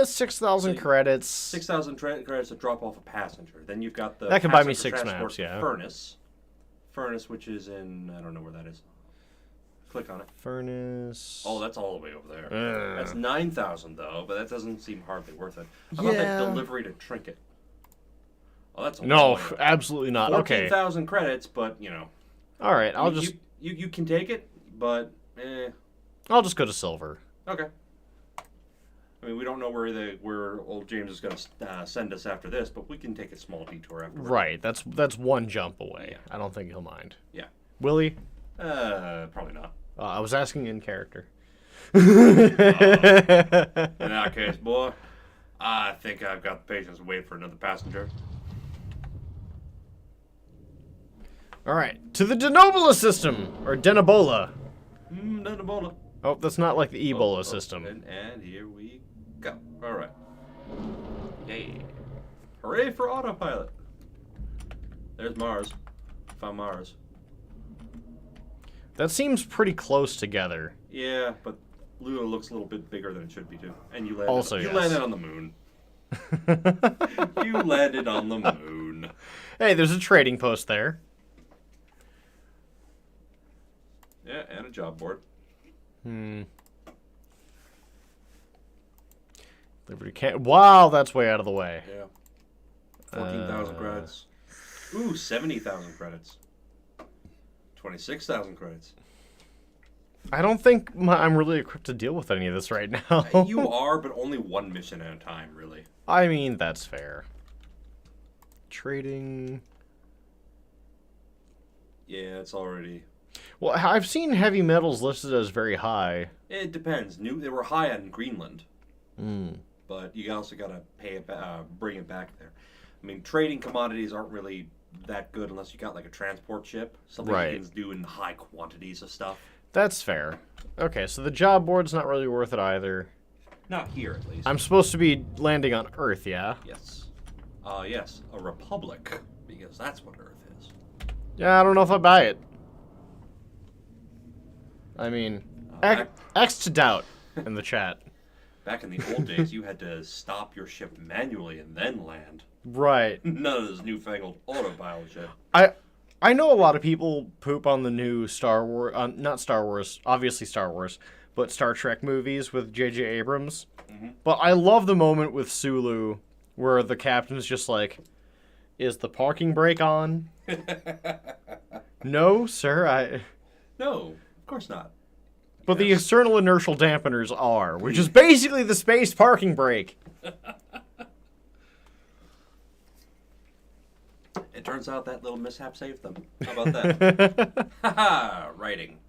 6,000 credits. 6,000 credits to drop off a passenger. Then you've got the That can buy me passenger 6 transport maps, yeah. Furnace. Furnace, which is in... I don't know where that is. Click on it. Furnace. Oh, that's all the way over there. That's 9,000 though, but that doesn't seem hardly worth it. How Yeah. about that delivery to Trinket? Oh, that's a No, lot. absolutely not. Okay. 14,000 credits, but you know. All right, You can take it, but I'll just go to Silver. okay. I mean, we don't know where old James is going to send us after this, but we can take a small detour afterwards. Right. That's one jump away. Yeah. I don't think he'll mind. Yeah. Will he? Probably not. I was asking in character. In that case, boy, I think I've got the patience to wait for another passenger. All right, to the Denobola system or Denobola. Ebola. Oh, that's not like the Ebola system. And here we go. All right. Yay. Hooray for autopilot. There's Mars. Found Mars. That seems pretty close together. Yeah, but Luna looks a little bit bigger than it should be too. And you Yes. landed on the moon. You landed on the moon. Hey, there's a trading post there. Yeah, and a job board. Liberty can't. Wow, that's way out of the way. Yeah. 14,000 credits. Ooh, 70,000 credits. 26,000 credits. I don't think I'm really equipped to deal with any of this right now. You are, but only one mission at a time, really. I mean, that's fair. Trading. Yeah, it's already... Well, I've seen heavy metals listed as very high. It depends. They were high on Greenland. Hmm. But you also got to pay it, bring it back there. I mean, trading commodities aren't really that good unless you got like a transport ship. Something Right. you can do in high quantities of stuff. That's fair. Okay, so the job board's not really worth it either. Not here, at least. I'm supposed to be landing on Earth, yeah? Yes. Yes, a republic, because that's what Earth is. Yeah, I don't know if I buy it. I mean, X to doubt in the chat. Back in the old days, you had to stop your ship manually and then land. Right. None of this newfangled autopilot shit. I know a lot of people poop on the new Star Wars, not Star Wars, obviously Star Wars, but Star Trek movies with J.J. Abrams. Mm-hmm. But I love the moment with Sulu where the captain's just like, is the parking brake on? No, sir, No, of course not. But the external inertial dampeners are, which is basically the space parking brake. It turns out that little mishap saved them. How about that? Haha, writing.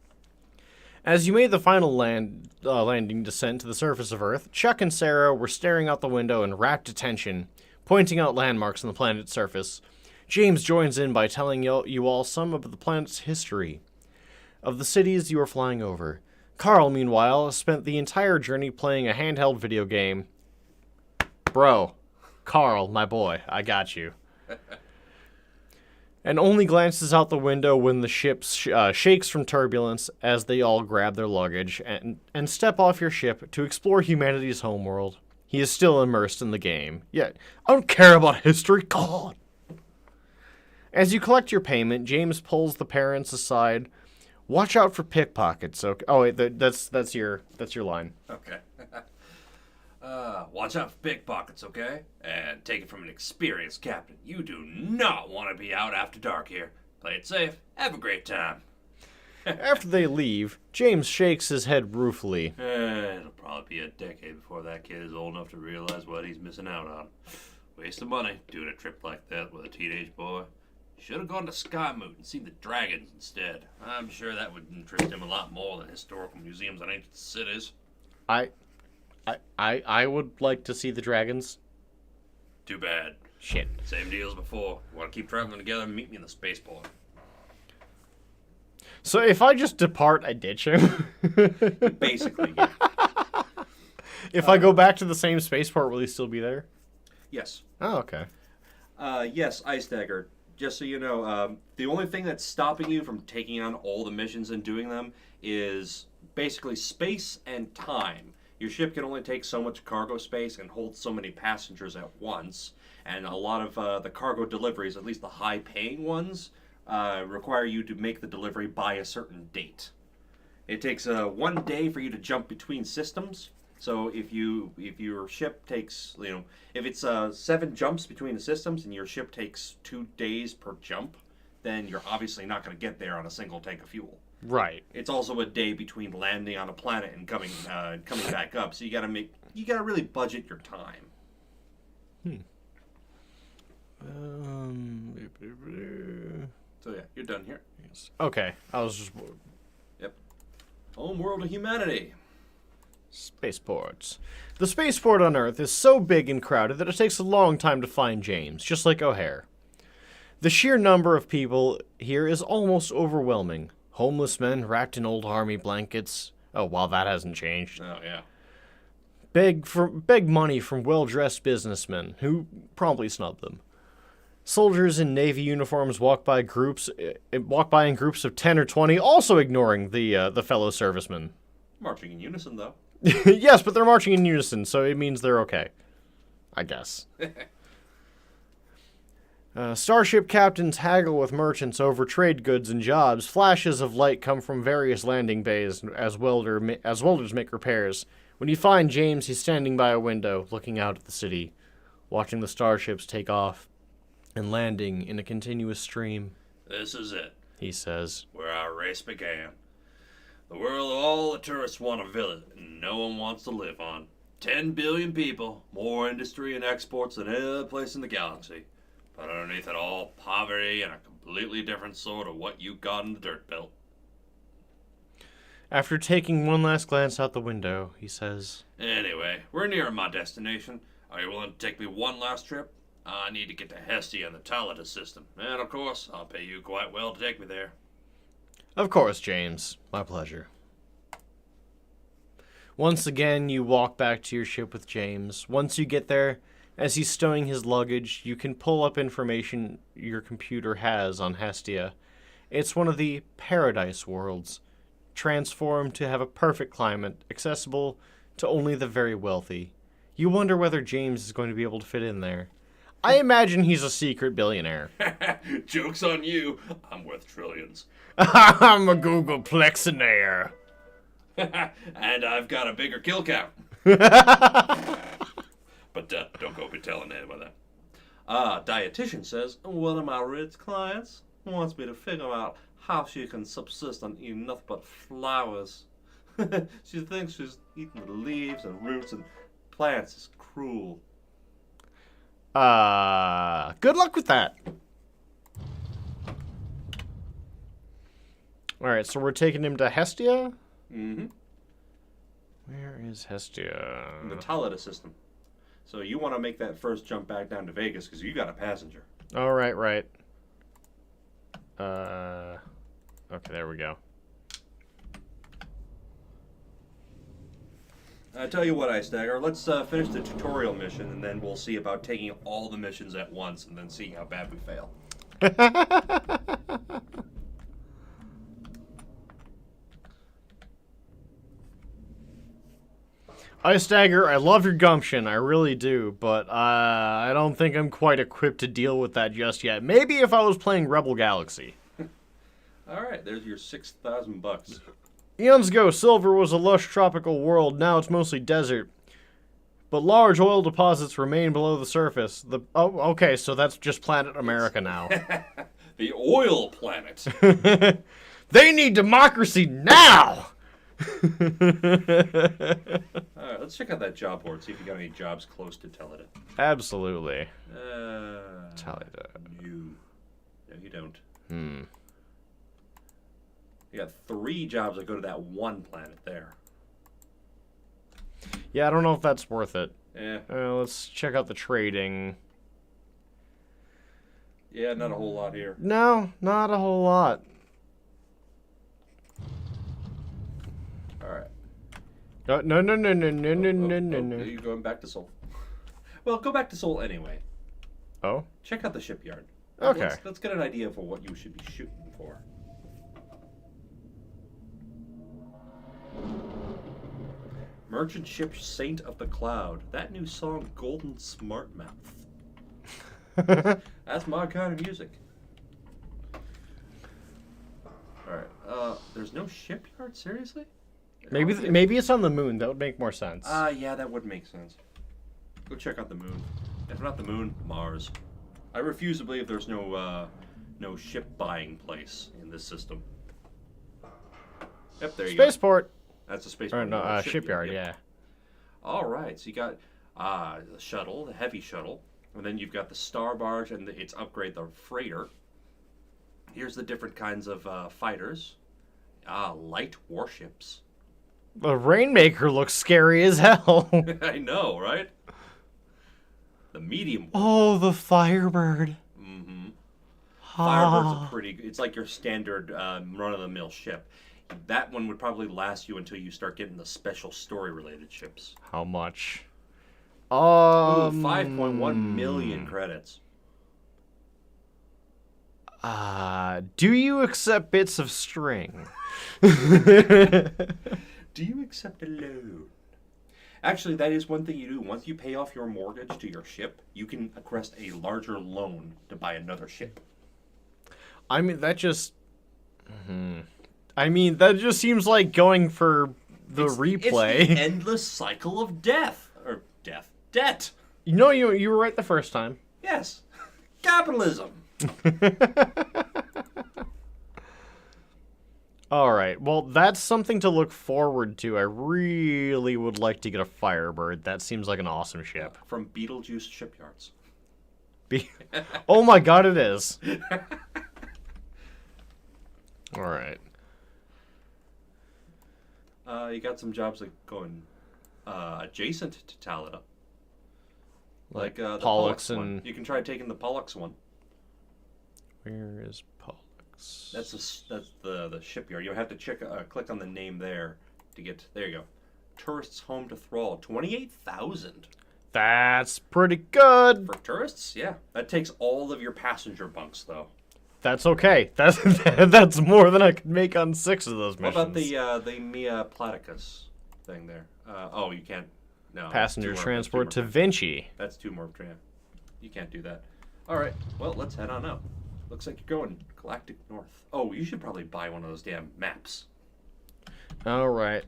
As you made the final landing descent to the surface of Earth, Chuck and Sarah were staring out the window in rapt attention, pointing out landmarks on the planet's surface. James joins in by telling you all some of the planet's history, of the cities you are flying over. Carl, meanwhile, spent the entire journey playing a handheld video game. Bro, Carl, my boy, I got you. And only glances out the window when the ship shakes from turbulence as they all grab their luggage and step off your ship to explore humanity's homeworld. He is still immersed in the game. Yeah, I don't care about history. God. As you collect your payment, James pulls the parents aside. Watch out for pickpockets. Okay. Oh wait, that's your line. Okay. Watch out for pickpockets, okay? And take it from an experienced captain. You do not want to be out after dark here. Play it safe. Have a great time. After they leave, James shakes his head ruefully. It'll probably be a decade before that kid is old enough to realize what he's missing out on. Waste of money doing a trip like that with a teenage boy. Should have gone to Skymoot and seen the dragons instead. I'm sure that would interest him a lot more than historical museums in ancient cities. I would like to see the dragons. Too bad. Shit. Same deal as before. Want to keep traveling together? Meet me in the spaceport. So if I just depart, I ditch him. Basically, yeah. If I go back to the same spaceport, will he still be there? Yes. Oh, okay. Yes, Ice Dagger. Just so you know, the only thing that's stopping you from taking on all the missions and doing them is basically space and time. Your ship can only take so much cargo space and hold so many passengers at once. And a lot of the cargo deliveries, at least the high-paying ones, require you to make the delivery by a certain date. It takes 1 day for you to jump between systems. So if your ship takes, if it's 7 jumps between the systems and your ship takes 2 days per jump, then you're obviously not going to get there on a single tank of fuel. Right. It's also a day between landing on a planet and coming back up. So you gotta really budget your time. So yeah, you're done here. Yes. Okay. I was just Yep. Home world of humanity. Spaceports. The spaceport on Earth is so big and crowded that it takes a long time to find James, just like O'Hare. The sheer number of people here is almost overwhelming. Homeless men wrapped in old army blankets. Oh, well, that hasn't changed. Oh yeah. Beg money from well-dressed businessmen who promptly snub them. Soldiers in navy uniforms walk by in groups of 10 or 20, also ignoring the fellow servicemen. Marching in unison, though. Yes, but they're marching in unison, so it means they're okay. I guess. Starship captains haggle with merchants over trade goods and jobs. Flashes of light come from various landing bays as welders make repairs. When you find James, he's standing by a window, looking out at the city, watching the starships take off and landing in a continuous stream. This is it, he says. Where our race began. The world all the tourists want to visit and no one wants to live on. 10 billion people, more industry and exports than any other place in the galaxy. But underneath it all, poverty and a completely different sort of what you got in the dirt belt. After taking one last glance out the window, he says, Anyway, we're near my destination. Are you willing to take me one last trip? I need to get to Hestia and the Talatus system. And of course, I'll pay you quite well to take me there. Of course, James. My pleasure. Once again, you walk back to your ship with James. Once you get there, as he's stowing his luggage, you can pull up information your computer has on Hestia. It's one of the paradise worlds, transformed to have a perfect climate, accessible to only the very wealthy. You wonder whether James is going to be able to fit in there. I imagine he's a secret billionaire. Joke's on you. I'm worth trillions. I'm a Googleplexionaire. And I've got a bigger kill count. But don't go be telling anyone that. Dietitian says, one of my rich clients wants me to figure out how she can subsist on eating nothing but flowers. She thinks she's eating the leaves and roots and plants is cruel. Good luck with that. Alright, so we're taking him to Hestia? Mm-hmm. Where is Hestia? In the Talida system. So you want to make that first jump back down to Vegas because you got a passenger. Oh, right. Okay, there we go. I tell you what, Ice Dagger, let's finish the tutorial mission, and then we'll see about taking all the missions at once, and then seeing how bad we fail. Ice Dagger, I love your gumption, I really do, but I don't think I'm quite equipped to deal with that just yet. Maybe if I was playing Rebel Galaxy. Alright, there's your $6,000. Eons ago, Silver was a lush tropical world. Now it's mostly desert. But large oil deposits remain below the surface. Okay, so that's just planet America now. The oil planet. They need democracy now! Alright, let's check out that job board, see if you got any jobs close to Talida. Absolutely. Talida. No, you don't. You got 3 jobs that go to that one planet there. Yeah, I don't know if that's worth it. Yeah. Let's check out the trading. Yeah, not a whole lot here. No, not a whole lot. Alright. No. You're going back to Seoul. Well, go back to Seoul anyway. Oh? Check out the shipyard. Okay. Let's get an idea for what you should be shooting for. Merchant ship Saint of the Cloud. That new song, Golden Smart Mouth. That's my kind of music. Alright, there's no shipyard? Seriously? Maybe it's on the moon. That would make more sense. Yeah, that would make sense. Go check out the moon. If not the moon, Mars. I refuse to believe there's no ship buying place in this system. Yep, there you go. Spaceport. That's a spaceport. Or no, shipyard, yep. yeah. Alright, so you got the shuttle, the heavy shuttle, and then you've got the star barge and its upgrade, the freighter. Here's the different kinds of fighters. Light warships. The Rainmaker looks scary as hell. I know, right? The medium. Oh, the Firebird. Mm-hmm. Firebird's a pretty. It's like your standard run-of-the-mill ship. That one would probably last you until you start getting the special story-related ships. How much? Ooh, 5.1 million credits. Do you accept bits of string? Do you accept a loan? Actually, that is one thing you do. Once you pay off your mortgage to your ship, you can request a larger loan to buy another ship. I mean, that just... I mean, that just seems like going for the replay. It's the endless cycle of death. Or debt. You know, you were right the first time. Yes. Capitalism. Alright, well, that's something to look forward to. I really would like to get a Firebird. That seems like an awesome ship. From Beetlejuice Shipyards. Oh my god, it is. Alright. You got some jobs that going adjacent to Talida. Like the Pollux and... one. You can try taking the Pollux one. Where is Pollux? That's the shipyard. You'll have to click on the name there to get. There you go. Tourists home to Thrall. 28,000. That's pretty good. For tourists, yeah. That takes all of your passenger bunks, though. That's okay. That's more than I could make on 6 of those missions. What about the Mia Platycus thing there? Oh, you can't. No. Passenger that's transport to Morph. Vinci. That's two more train. You can't do that. All right. Well, let's head on out. Looks like you're going galactic north. Oh, you should probably buy one of those damn maps. All right.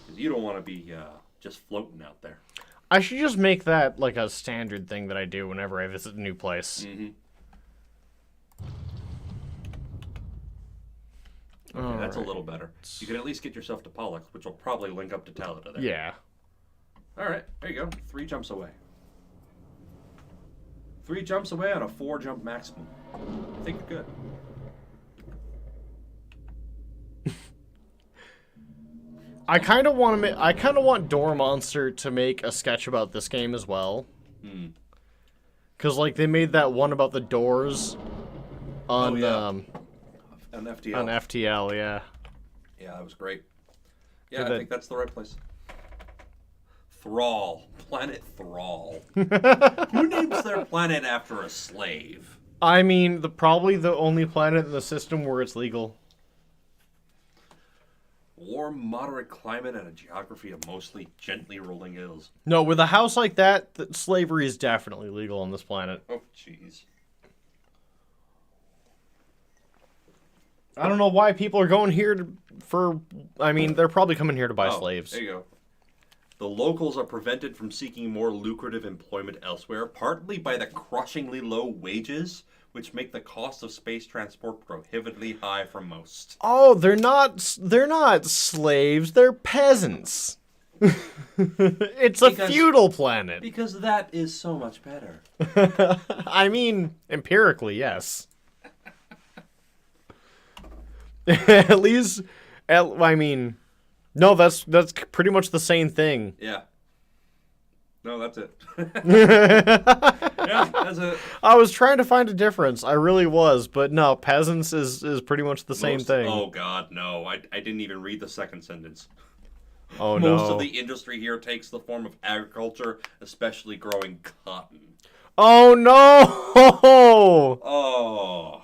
Because you don't want to be just floating out there. I should just make that like a standard thing that I do whenever I visit a new place. Mm-hmm. Okay, that's a little better. You can at least get yourself to Pollux, which will probably link up to Talita there. Yeah. All right, there you go. 3 jumps away. 3 jumps away on a 4 jump maximum. I think you're good. I kind of want to. I kind of want Door Monster to make a sketch about this game as well. Cause like they made that one about the doors on An FTL. on FTL, yeah. Yeah, that was great. Yeah, Did I think that's the right place. Thrall. Planet Thrall. Who names their planet after a slave? I mean, probably the only planet in the system where it's legal. Warm, moderate climate and a geography of mostly gently rolling hills. No, with a house like that, slavery is definitely legal on this planet. Oh, jeez. I don't know why people are going here I mean, they're probably coming here to buy slaves. There you go. The locals are prevented from seeking more lucrative employment elsewhere, partly by the crushingly low wages, which make the cost of space transport prohibitively high for most. Oh, they're not slaves, they're peasants. It's a feudal planet. Because that is so much better. I mean, empirically, yes. At least, I mean, no, that's pretty much the same thing. Yeah. No, that's it. Yeah, that's it. I was trying to find a difference. I really was, but no, peasants is pretty much the same thing. Oh, God, no. I didn't even read the second sentence. Oh, no. Most of the industry here takes the form of agriculture, especially growing cotton. Oh, no! Oh.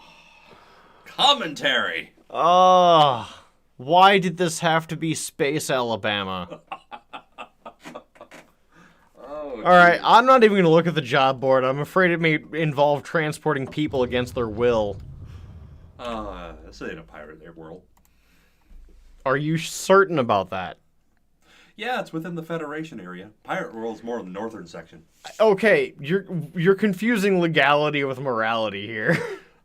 Commentary. Oh, why did this have to be Space Alabama? Oh, Alright, I'm not even going to look at the job board. I'm afraid it may involve transporting people against their will. This ain't a pirate world. Are you certain about that? Yeah, it's within the Federation area. Pirate World's more the northern section. Okay, you're confusing legality with morality here.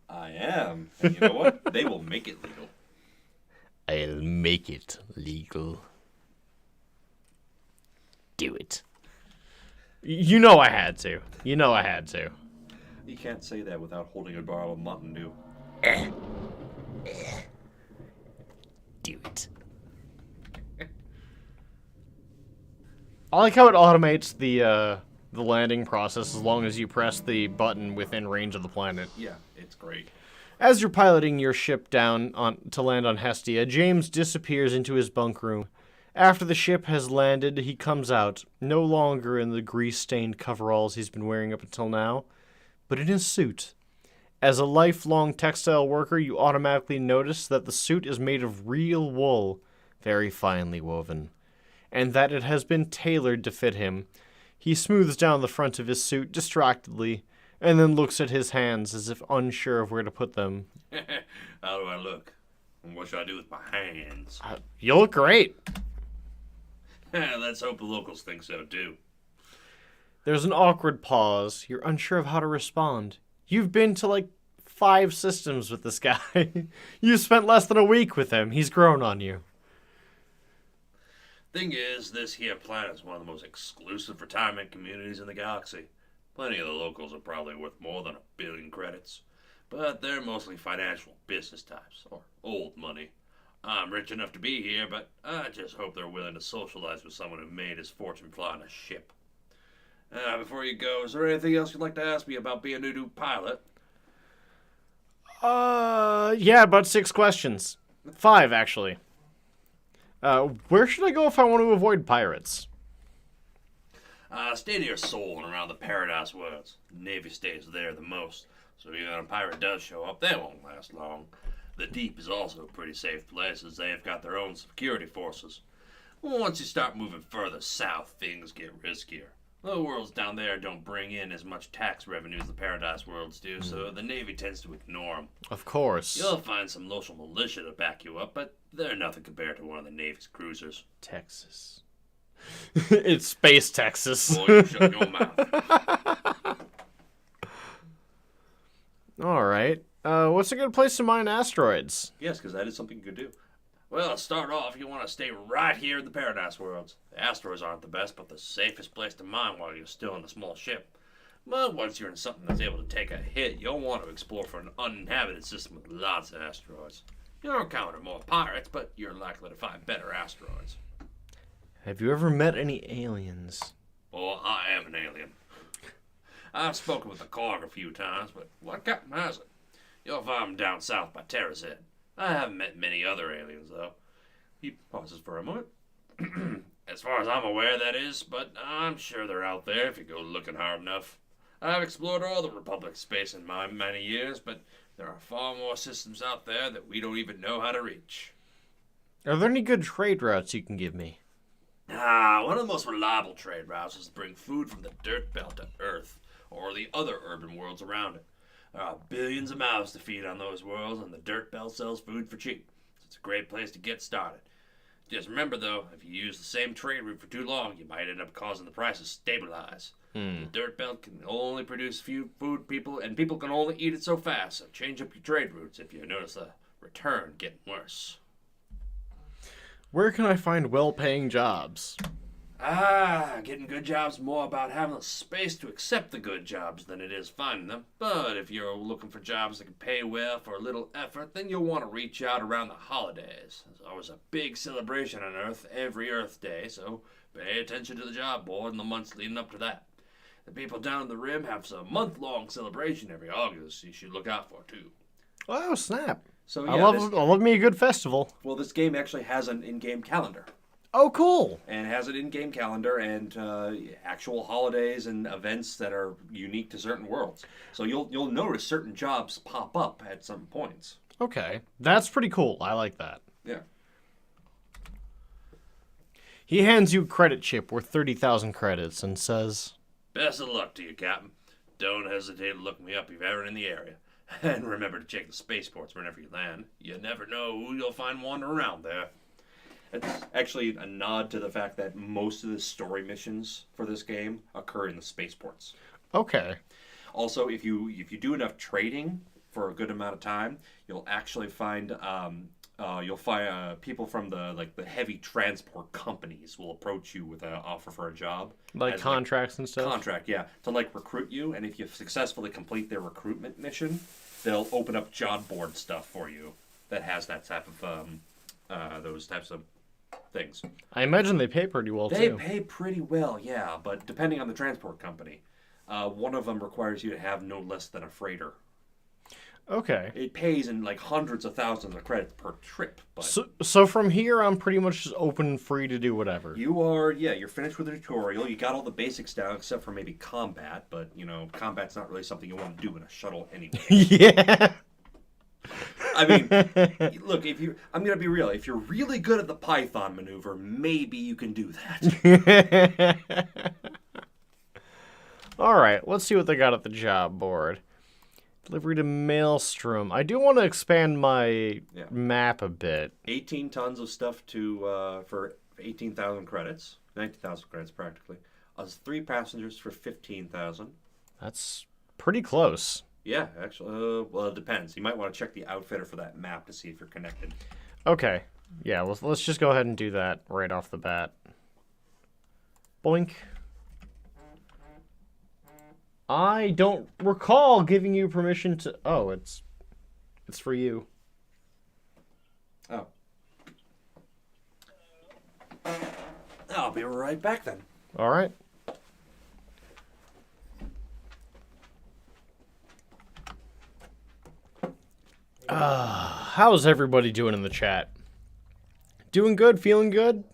I am. And you know what? They will make it legal. I'll make it legal. Do it. You know I had to. You know I had to. You can't say that without holding a bottle of Mountain Dew. Do it. I like how it automates the landing process as long as you press the button within range of the planet. Yeah, it's great. As you're piloting your ship down to land on Hestia, James disappears into his bunk room. After the ship has landed, he comes out, no longer in the grease-stained coveralls he's been wearing up until now, but in his suit. As a lifelong textile worker, you automatically notice that the suit is made of real wool, very finely woven, and that it has been tailored to fit him. He smooths down the front of his suit distractedly, and then looks at his hands as if unsure of where to put them. How do I look? And what should I do with my hands? You look great. Let's hope the locals think so, too. There's an awkward pause. You're unsure of how to respond. You've been to, like, 5 systems with this guy. You spent less than a week with him. He's grown on you. Thing is, this here planet is one of the most exclusive retirement communities in the galaxy. Plenty of the locals are probably worth more than 1 billion credits. But they're mostly financial business types, or old money. I'm rich enough to be here, but I just hope they're willing to socialize with someone who made his fortune flying a ship. Before you go, is there anything else you'd like to ask me about being a new pilot? Yeah, about 6 questions. 5, actually. Where should I go if I want to avoid pirates? Stay near Seoul and around the Paradise Worlds. The Navy stays there the most, so even if a pirate does show up, they won't last long. The deep is also a pretty safe place, as they have got their own security forces. Once you start moving further south, things get riskier. The worlds down there don't bring in as much tax revenue as the Paradise worlds do, so the Navy tends to ignore them. Of course. You'll find some local militia to back you up, but they're nothing compared to one of the Navy's cruisers. Texas. It's Space Texas. Boy, you shut your mouth. All right. What's a good place to mine asteroids? Yes, because that is something you could do. Well, to start off, you want to stay right here in the Paradise worlds. The asteroids aren't the best, but the safest place to mine while you're still in a small ship. But once you're in something that's able to take a hit, you'll want to explore for an uninhabited system with lots of asteroids. You'll encounter more pirates, but you're likely to find better asteroids. Have you ever met any aliens? Oh, I am an alien. I've spoken with the Korg a few times, but what captain hasn't? You'll find them down south by Terra's Head. I haven't met many other aliens, though. He pauses for a moment. As far as I'm aware, that is, but I'm sure they're out there if you go looking hard enough. I've explored all the Republic's space in my many years, but there are far more systems out there that we don't even know how to reach. Are there any good trade routes you can give me? One of the most reliable trade routes is to bring food from the dirt belt to Earth, or the other urban worlds around it. There are billions of mouths to feed on those worlds, and the dirt belt sells food for cheap. So it's a great place to get started. Just remember, though, if you use the same trade route for too long, you might end up causing the prices to stabilize. The dirt belt can only produce few food people, and people can only eat it so fast, so change up your trade routes if you notice the return getting worse. Where can I find well-paying jobs? Getting good jobs is more about having the space to accept the good jobs than it is finding them. But if you're looking for jobs that can pay well for a little effort, then you'll want to reach out around the holidays. There's always a big celebration on Earth every Earth Day, so pay attention to the job board in the months leading up to that. The people down at the Rim have some month-long celebration every August you should look out for, too. Oh, snap. So I love me a good festival. Well, this game actually has an in-game calendar. Oh, cool. And has an in-game calendar and actual holidays and events that are unique to certain worlds. So you'll notice certain jobs pop up at some points. Okay. That's pretty cool. I like that. Yeah. He hands you a credit chip worth 30,000 credits and says, Best of luck to you, Captain. Don't hesitate to look me up if you're ever in the area. And remember to check the spaceports whenever you land. You never know who you'll find wandering around there. It's actually a nod to the fact that most of the story missions for this game occur in the spaceports. Okay. Also, if you do enough trading for a good amount of time, you'll actually find people from the heavy transport companies will approach you with an offer for a job, Like contracts and stuff? Contract, yeah, to recruit you. And if you successfully complete their recruitment mission, they'll open up job board stuff for you that has that type of those types of things. I imagine they pay pretty well, They too. pay pretty well, yeah, but depending on the transport company, one of them requires you to have no less than a freighter. Okay. It pays in hundreds of thousands of credits per trip. But So from here, I'm pretty much just open and free to do whatever. you're finished with the tutorial. You got all the basics down except for maybe combat, but combat's not really something you want to do in a shuttle anyway. Yeah. I mean, look, I'm gonna be real. If you're really good at the Python maneuver, maybe you can do that. All right, let's see what they got at the job board. Delivery to Maelstrom. I do want to expand my map a bit. 18 tons of stuff for 18,000 credits, 19,000 credits practically. 3 passengers for 15,000. That's pretty close. Yeah, actually, well, it depends. You might want to check the outfitter for that map to see if you're connected. Okay. Yeah, let's just go ahead and do that right off the bat. Boink. I don't recall giving you permission to... Oh, it's for you. Oh. I'll be right back then. All right. How's everybody doing in the chat? Doing good? Feeling good?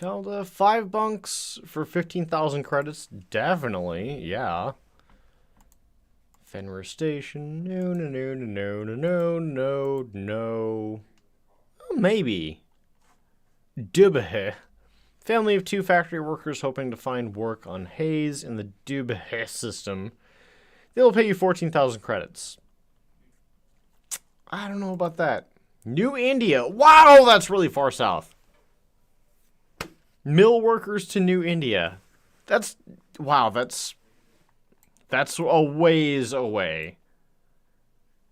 Kelda, 5 bunks for 15,000 credits. Definitely, yeah. Fenrir Station. No, no, no, no, no, no, no, no. Oh, maybe. Dubahe. Family of 2 factory workers hoping to find work on Hayes in the Dubahe system. They'll pay you 14,000 credits. I don't know about that. New India. Wow, that's really far south. Mill workers to New India. Wow, that's a ways away.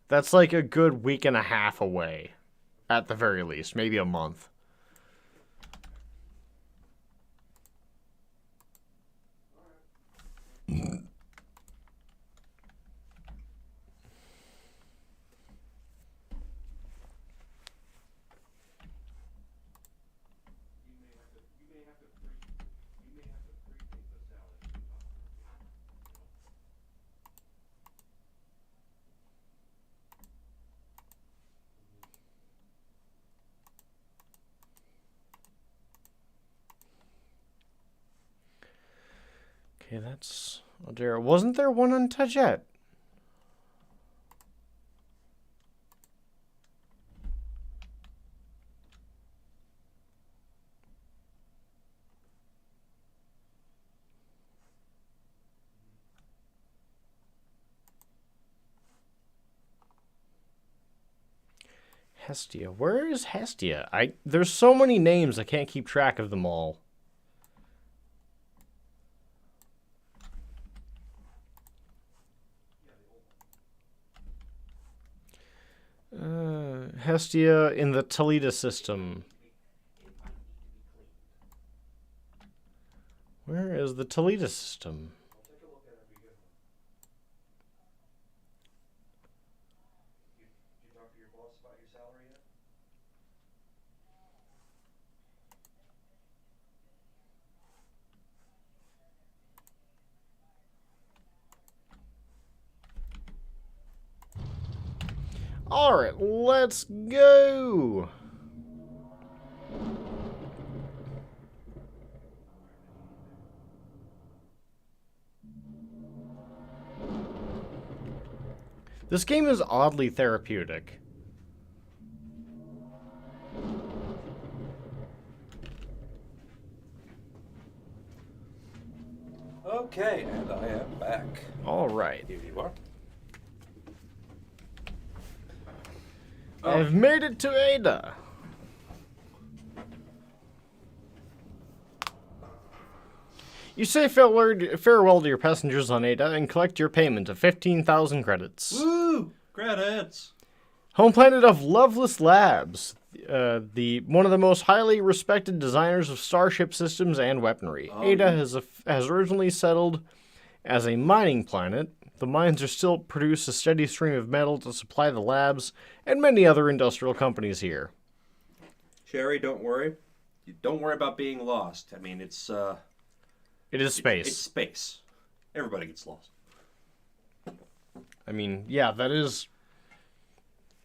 That's like a good week and a half away. At the very least, maybe a month. Okay, that's Aldera. Wasn't there one on Tajet? Hestia. Where is Hestia? There's so many names I can't keep track of them all. Hestia in the Toledo system. Where is the Toledo system? Alright, let's go! This game is oddly therapeutic. Okay, and I am back. Alright. Here you are. I've made it to Ada. You say farewell to your passengers on Ada and collect your payment of 15,000 credits. Woo! Credits! Home planet of Loveless Labs, one of the most highly respected designers of starship systems and weaponry. Ada has originally settled as a mining planet. The mines are still produce a steady stream of metal to supply the labs and many other industrial companies here. Sherry, don't worry. Don't worry about being lost. I mean, it is space. It's space. Everybody gets lost. I mean, yeah, that is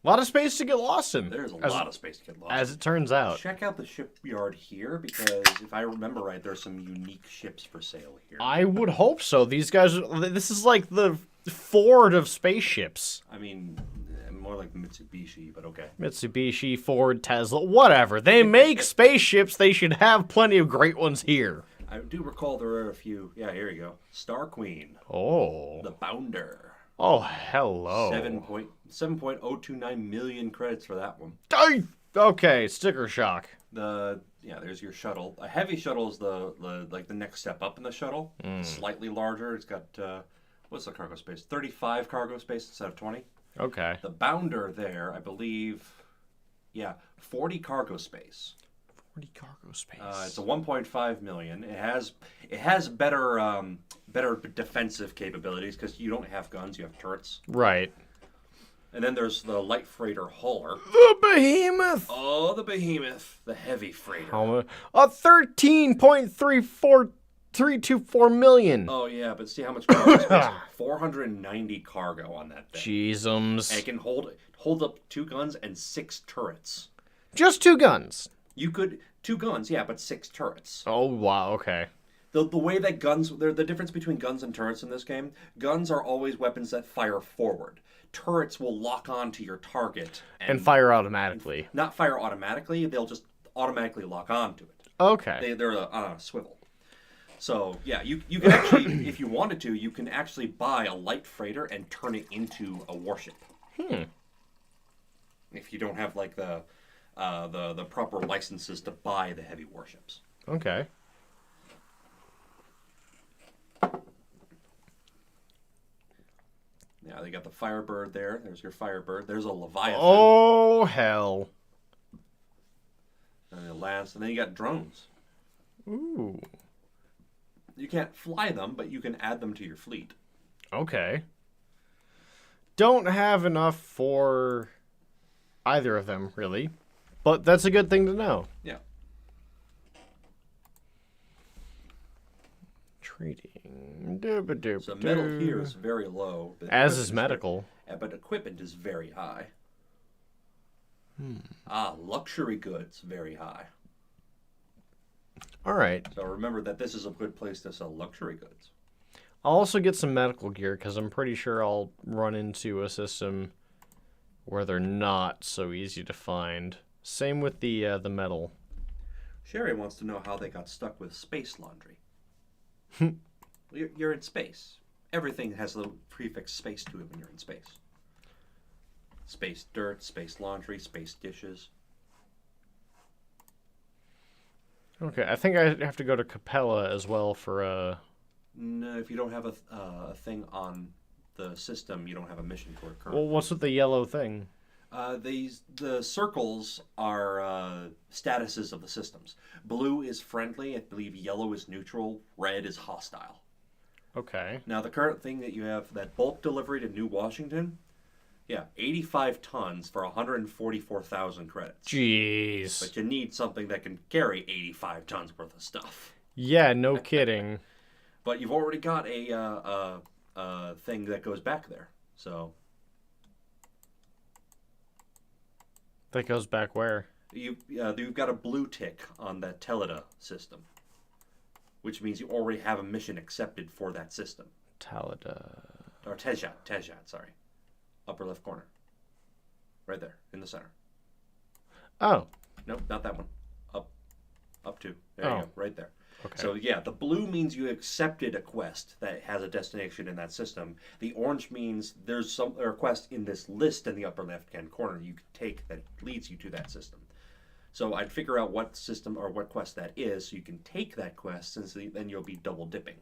a lot of space to get lost in. There's a lot of space to get lost in. As it turns out. Check out the shipyard here, because if I remember right, there's some unique ships for sale here. I would hope so. These guys, this is like the Ford of spaceships. I mean, more like Mitsubishi, but okay. Mitsubishi, Ford, Tesla, whatever. They make spaceships. They should have plenty of great ones here. I do recall there are a few. Yeah, here you go. Star Queen. Oh. The Bounder. Oh, hello. 7.029 million credits for that one. Okay, sticker shock. There's your shuttle. A heavy shuttle is the next step up in the shuttle. Slightly larger. It's got what's the cargo space? 35 cargo space instead of 20. Okay. The Bounder there, I believe, 40 cargo space. 40 cargo space. It's a 1.5 million. It has better defensive capabilities because you don't have guns, you have turrets. Right. And then there's the light freighter hauler. The Behemoth. Oh, the Behemoth, the heavy freighter. A 13.324 million. Oh yeah, but see how much cargo space? 490 cargo on that thing. Jeezums. And it can hold up 2 guns and 6 turrets. Just 2 guns. You could 2 guns, yeah, but 6 turrets. Oh, wow, okay. The way that guns, the difference between guns and turrets in this game, guns are always weapons that fire forward. Turrets will lock on to your target And fire automatically. not fire automatically, they'll just automatically lock on to it. Okay. They're on a swivel. So, yeah, you can actually, if you wanted to, you can actually buy a light freighter and turn it into a warship. If you don't have, like, the proper licenses to buy the heavy warships. Okay. Yeah, they got the Firebird there. There's your Firebird. There's a Leviathan. Oh, hell. And a Lance. And then you got drones. Ooh. You can't fly them, but you can add them to your fleet. Okay. Don't have enough for either of them, really. But that's a good thing to know. Yeah. Trading. So metal here is very low. But As is medical. But equipment is very high. Luxury goods, very high. All right. So remember that this is a good place to sell luxury goods. I'll also get some medical gear because I'm pretty sure I'll run into a system where they're not so easy to find. Same with the metal. Sherry wants to know how they got stuck with space laundry. You're in space. Everything has a prefix space to it when you're in space. Space dirt, space laundry, space dishes. Okay, I think I have to go to Capella as well for No, if you don't have a thing on the system, you don't have a mission for it currently. Well, what's with the yellow thing? The circles are statuses of the systems. Blue is friendly. I believe yellow is neutral. Red is hostile. Okay. Now, the current thing that you have, that bulk delivery to New Washington, 85 tons for 144,000 credits. Jeez. But you need something that can carry 85 tons worth of stuff. Yeah, no kidding. But you've already got a thing that goes back there, so... That goes back where? You've got a blue tick on that Telida system, which means you already have a mission accepted for that system. Talida. Or Tejat, sorry. Upper left corner. Right there, in the center. Oh. Nope, not that one. Up 2. There you go, right there. Okay. So, yeah, the blue means you accepted a quest that has a destination in that system. The orange means there's a quest in this list in the upper left-hand corner you can take that leads you to that system. So I'd figure out what system or what quest that is so you can take that quest, since then you'll be double dipping.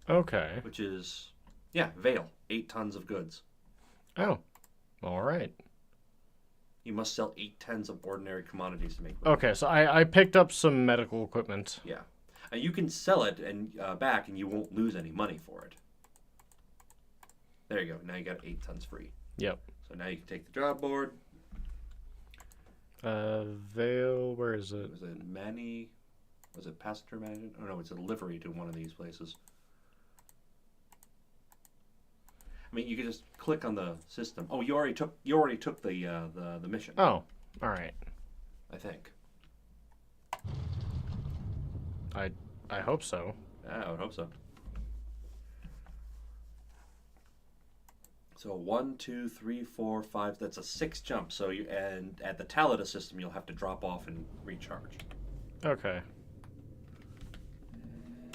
Okay. Which is, Vale. 8 tons of goods. Oh. All right. You must sell 8 tons of ordinary commodities to make money. Okay, so I picked up some medical equipment. Yeah. And you can sell it and back, and you won't lose any money for it. There you go. Now you got 8 tons free. Yep. So now you can take the job board. Vale, where is it? Was it Manny? Was it passenger management? Oh no, it's a livery to one of these places. I mean, you can just click on the system. Oh, you already took the mission. Oh, all right. I think. I hope so. Yeah, I would hope so. So 1, 2, 3, 4, 5. That's a 6 jump. So and at the Talida system, you'll have to drop off and recharge. Okay.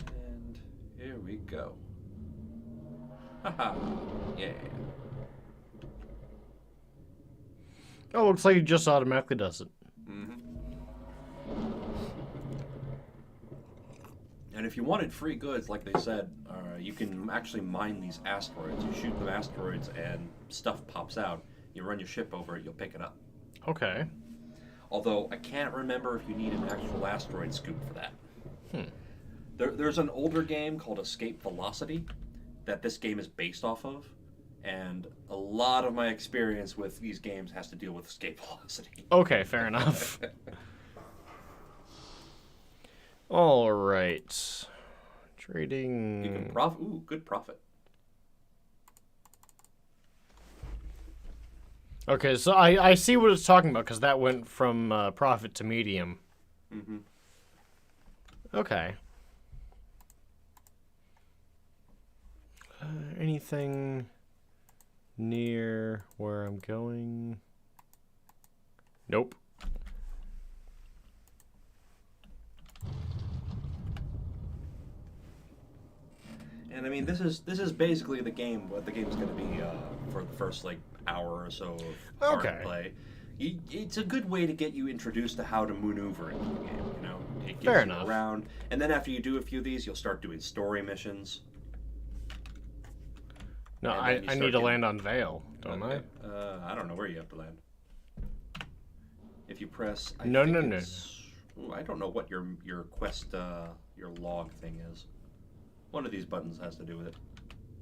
And here we go. Haha. Yeah. Oh, looks like it just automatically does it. Mm-hmm. And if you wanted free goods, like they said, you can actually mine these asteroids. You shoot them asteroids and stuff pops out. You run your ship over it, you'll pick it up. Okay. Although, I can't remember if you need an actual asteroid scoop for that. There's an older game called Escape Velocity that this game is based off of. And a lot of my experience with these games has to deal with escape velocity. Okay, fair enough. All right. Trading. You can profit. Ooh, good profit. Okay, so I see what it's talking about because that went from profit to medium. Mm-hmm. Okay. Anything near where I'm going? Nope. And I mean, this is basically the game. What the game's going to be for the first like hour or so of hard Okay. play. It's a good way to get you introduced to how to maneuver into the game. You know, it gets Fair you enough. around, and then after you do a few of these, you'll start doing story missions. No, And I then you need start to getting- land on Vale, don't Okay. I don't know where you have to land. If you press, No. Ooh, I don't know what your quest your log thing is. One of these buttons has to do with it.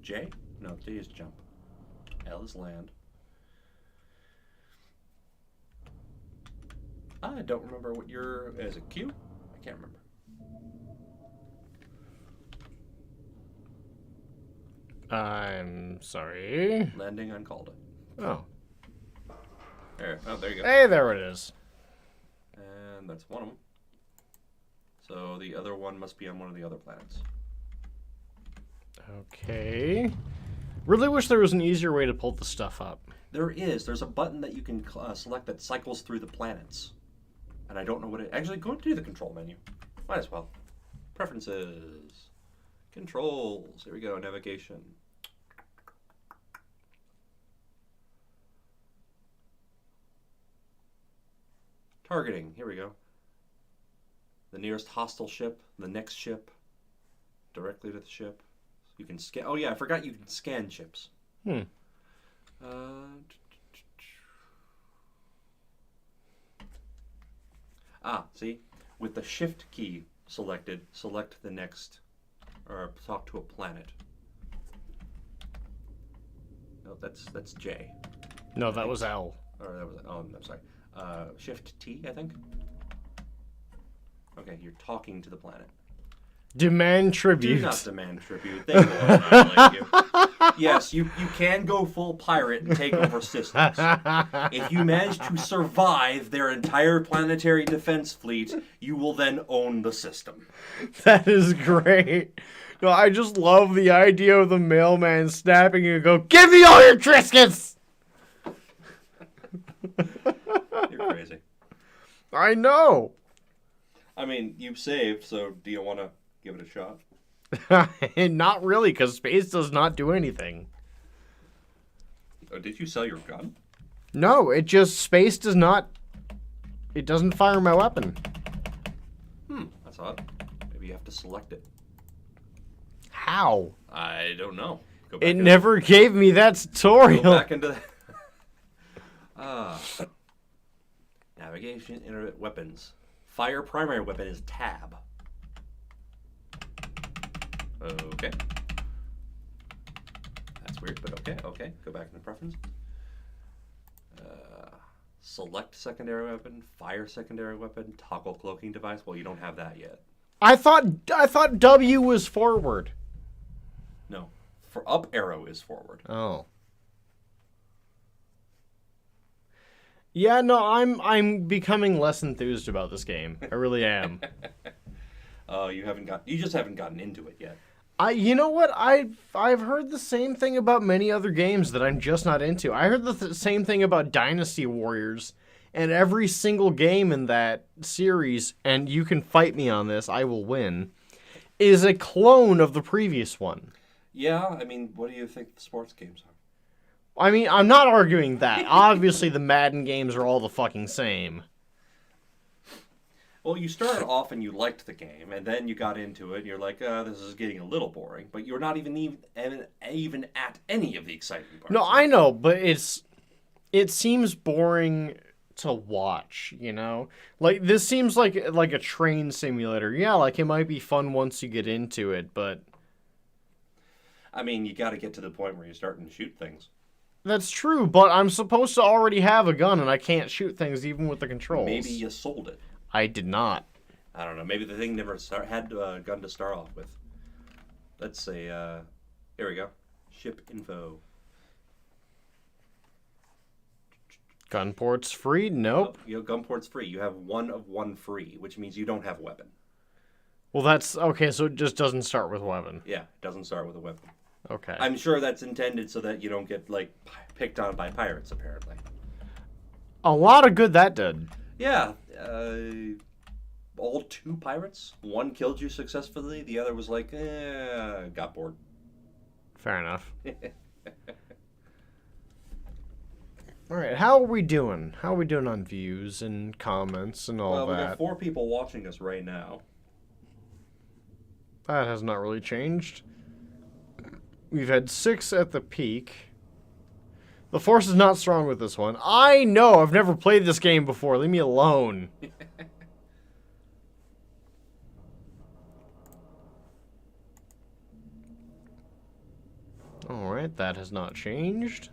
J? No, J is jump. L is land. I don't remember what your... Is it Q? I can't remember. I'm sorry. Landing uncalled it. Oh. There you go. Hey, there it is. And that's one of them. So the other one must be on one of the other planets. Okay. Really wish there was an easier way to pull the stuff up. There is. There's a button that you can select that cycles through the planets. And I don't know what it... Actually, go to the control menu. Might as well. Preferences. Controls. Here we go. Navigation. Targeting. Here we go. The nearest hostile ship. The next ship. Directly to the ship. You can scan... Oh, yeah. I forgot you can scan ships. Hmm. See? With the shift key selected, select the next, or talk to a planet. No, that's J. No, that was L. Or that was, oh, I'm sorry. Shift T, I think? Okay, you're talking to the planet. Demand Do tribute. not demand tribute. They will not like you. Yes, you can go full pirate and take over systems. If you manage to survive their entire planetary defense fleet, you will then own the system. That is great. No, I just love the idea of the mailman snapping and go, "Give me all your Triscuits!" You're crazy. I know. I mean, you've saved, so do you want to give it a shot? Not really, because space does not do anything. Oh, did you sell your gun? No, it just, space does not, it doesn't fire my weapon. That's odd. Maybe you have to select it. How? I don't know. Go It never gave me that tutorial. Go back into that. Navigation, internet, weapons. Fire primary weapon is tab. Okay. That's weird, but okay. Go back into preference. Select secondary weapon, fire secondary weapon, toggle cloaking device. Well, you don't have that yet. I thought W was forward. No. For up arrow is forward. Oh. Yeah, no, I'm becoming less enthused about this game. I really am. You just haven't gotten into it yet. You know what? I've heard the same thing about many other games that I'm just not into. I heard the same thing about Dynasty Warriors, and every single game in that series, and you can fight me on this, I will win, is a clone of the previous one. Yeah, I mean, what do you think the sports games are? I mean, I'm not arguing that. Obviously, the Madden games are all the fucking same. Well, you started off and you liked the game, and then you got into it, and you're like, this is getting a little boring. But you're not even at any of the exciting parts. No, I know, but it seems boring to watch, you know? Like, this seems like a train simulator. Yeah, like, it might be fun once you get into it, but... I mean, you got to get to the point where you're starting to shoot things. That's true, but I'm supposed to already have a gun, and I can't shoot things even with the controls. Maybe you sold it. I did not. I don't know. Maybe the thing never had a gun to start off with. Let's say, here we go. Ship info. Gunport's free? Nope. Gun port's free. You have one of one free, which means you don't have a weapon. Well, that's okay. So it just doesn't start with weapon. Yeah, it doesn't start with a weapon. Okay. I'm sure that's intended so that you don't get like picked on by pirates. Apparently. A lot of good that did. Yeah. All two pirates. One killed you successfully. The other was like, got bored. Fair enough. All right, how are we doing? How are we doing on views and comments and all Well, we got that? 4 people watching us right now. That has not really changed. We've had 6 at the peak. The force is not strong with this one. I know, I've never played this game before. Leave me alone. Alright, that has not changed.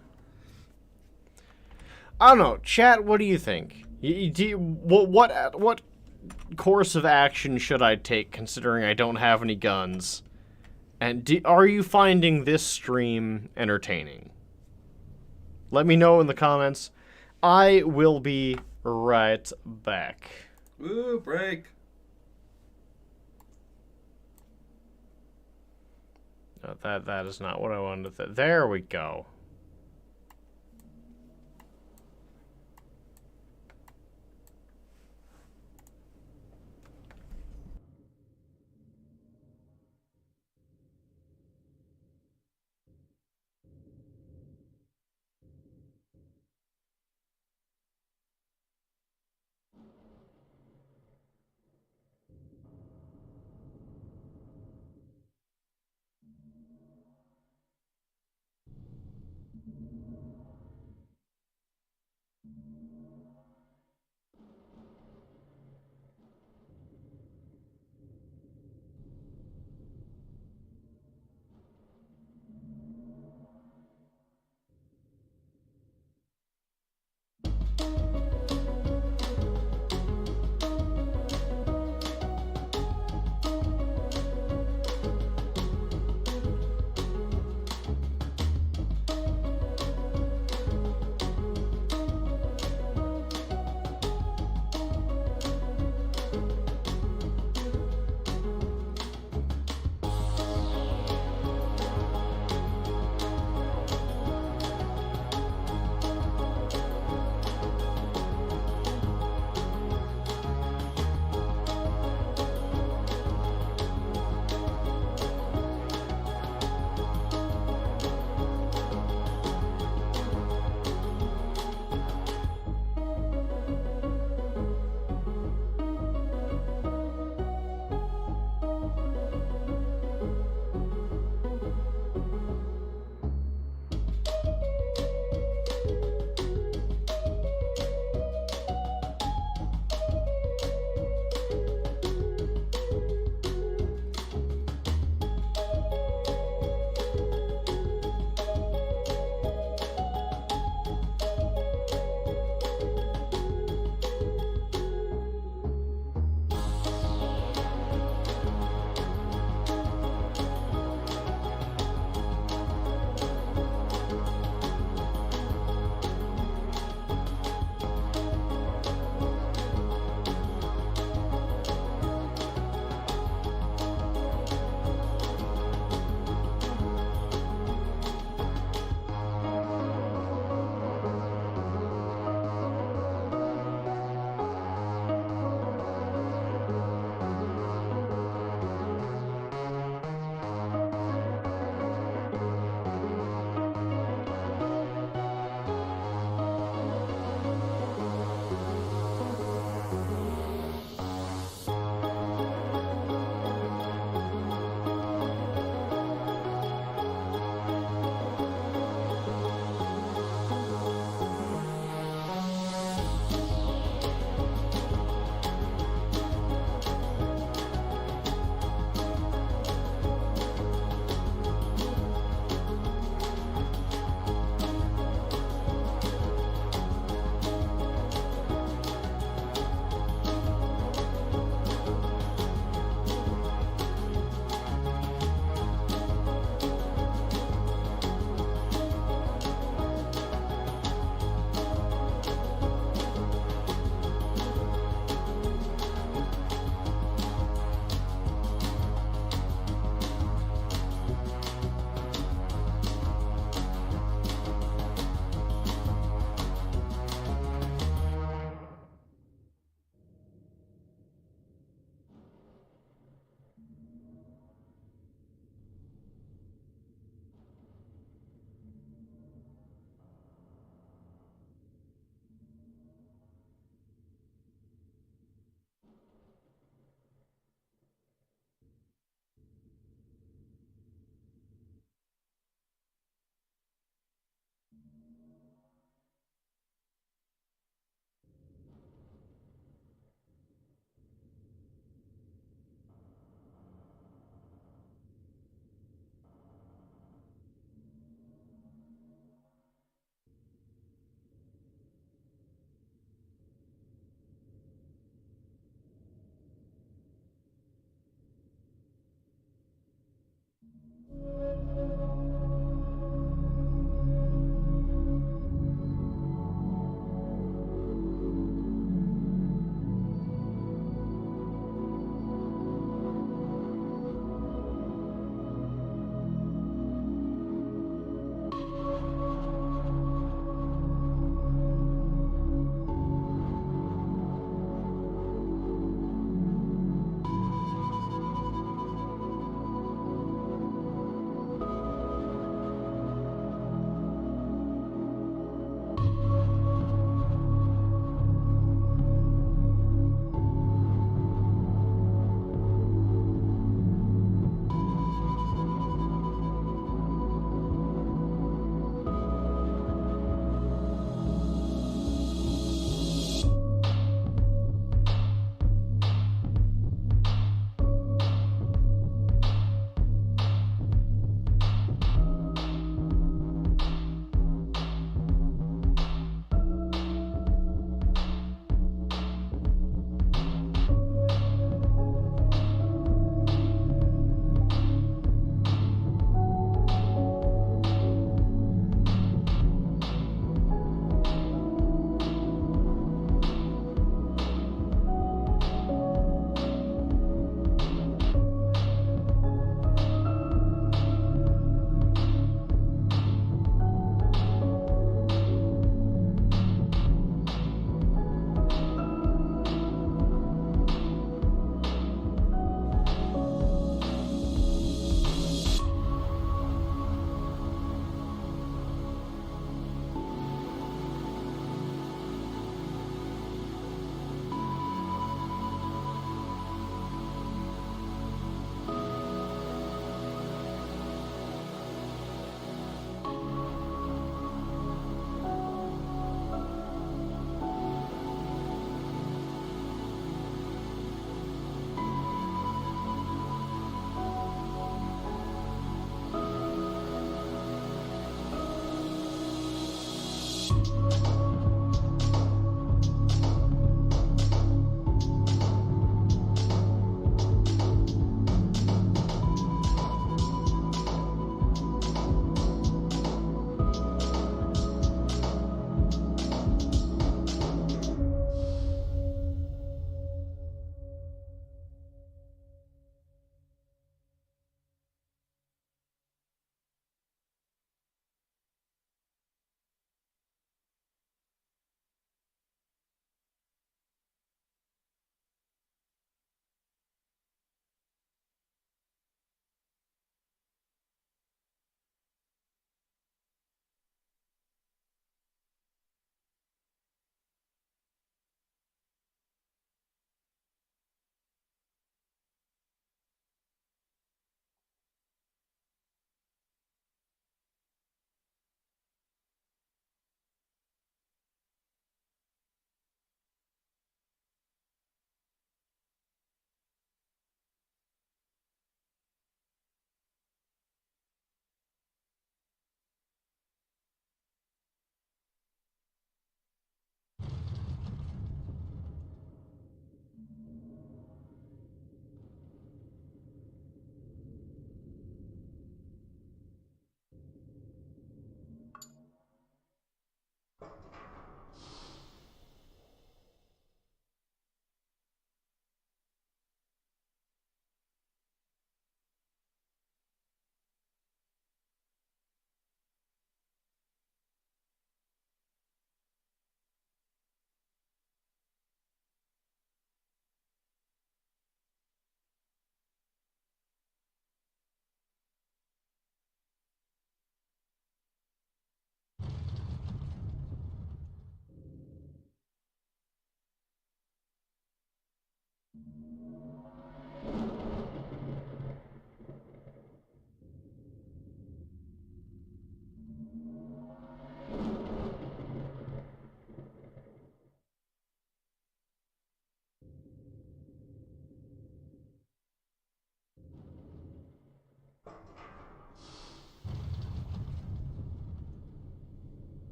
I don't know. Chat, what do you think? What course of action should I take, considering I don't have any guns? And are you finding this stream entertaining? Let me know in the comments. I will be right back. Ooh, break. No, that is not what I wanted to. There we go.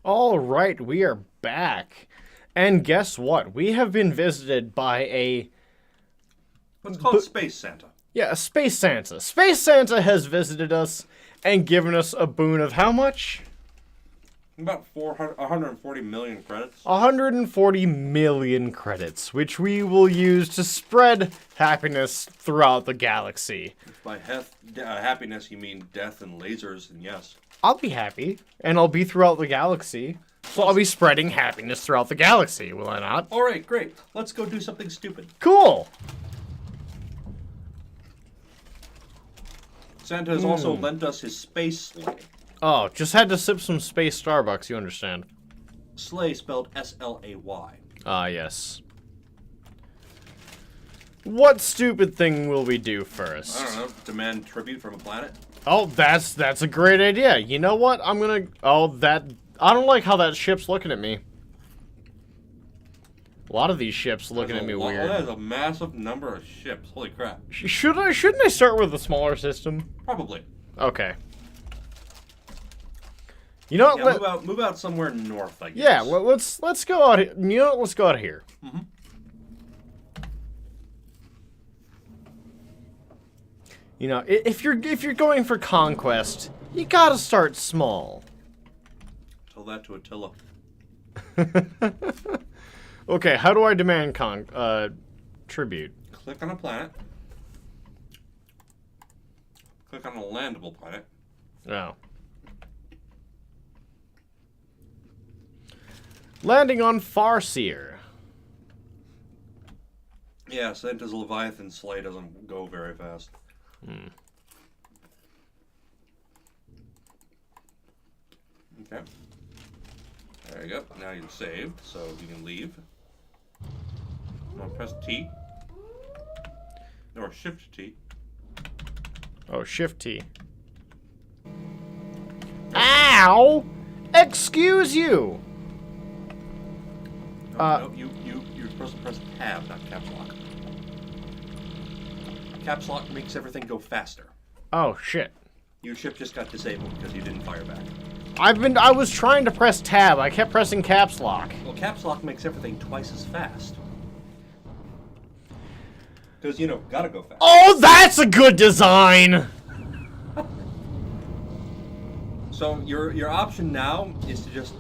All right, we are back. And guess what? We have been visited by a Let's call it Space Santa. a Space Santa. Space Santa has visited us and given us a boon of how much? About 140 million credits. 140 million credits, which we will use to spread happiness throughout the galaxy. If by happiness you mean death and lasers, then yes. I'll be happy, and I'll be throughout the galaxy. So I'll be spreading happiness throughout the galaxy, will I not? Alright, great. Let's go do something stupid. Cool! Santa has also lent us his space sleigh. Oh, just had to sip some space Starbucks, you understand. Sleigh spelled S-L-A-Y. Ah, yes. What stupid thing will we do first? I don't know, demand tribute from a planet? Oh, that's a great idea. You know what? I'm gonna... Oh, I don't like how that ship's looking at me. A lot of these ships looking at me weird. That is a massive number of ships. Holy crap. Shouldn't I start with a smaller system? Probably. Okay. You know what? Yeah, move out somewhere north, I guess. Yeah, well, let's go out. You know what? Let's go out here. Mm-hmm. You know, if you're going for conquest, you gotta start small. Tell that to Attila. Okay, how do I demand tribute? Click on a planet. Click on a landable planet. Oh. Landing on Farseer. Yeah, Santa's Leviathan sleigh doesn't go very fast. Okay. There you go. Now you're saved, so you can leave. Now press T. Or Shift T. Oh, Shift T. Ow! Excuse you! No, you're supposed to press Tab, not Caps Lock. Caps Lock makes everything go faster. Oh, shit. Your ship just got disabled because you didn't fire back. I was trying to press Tab. I kept pressing Caps Lock. Well, Caps Lock makes everything twice as fast. Because, you know, gotta go fast. Oh, that's a good design! So, your option now is to just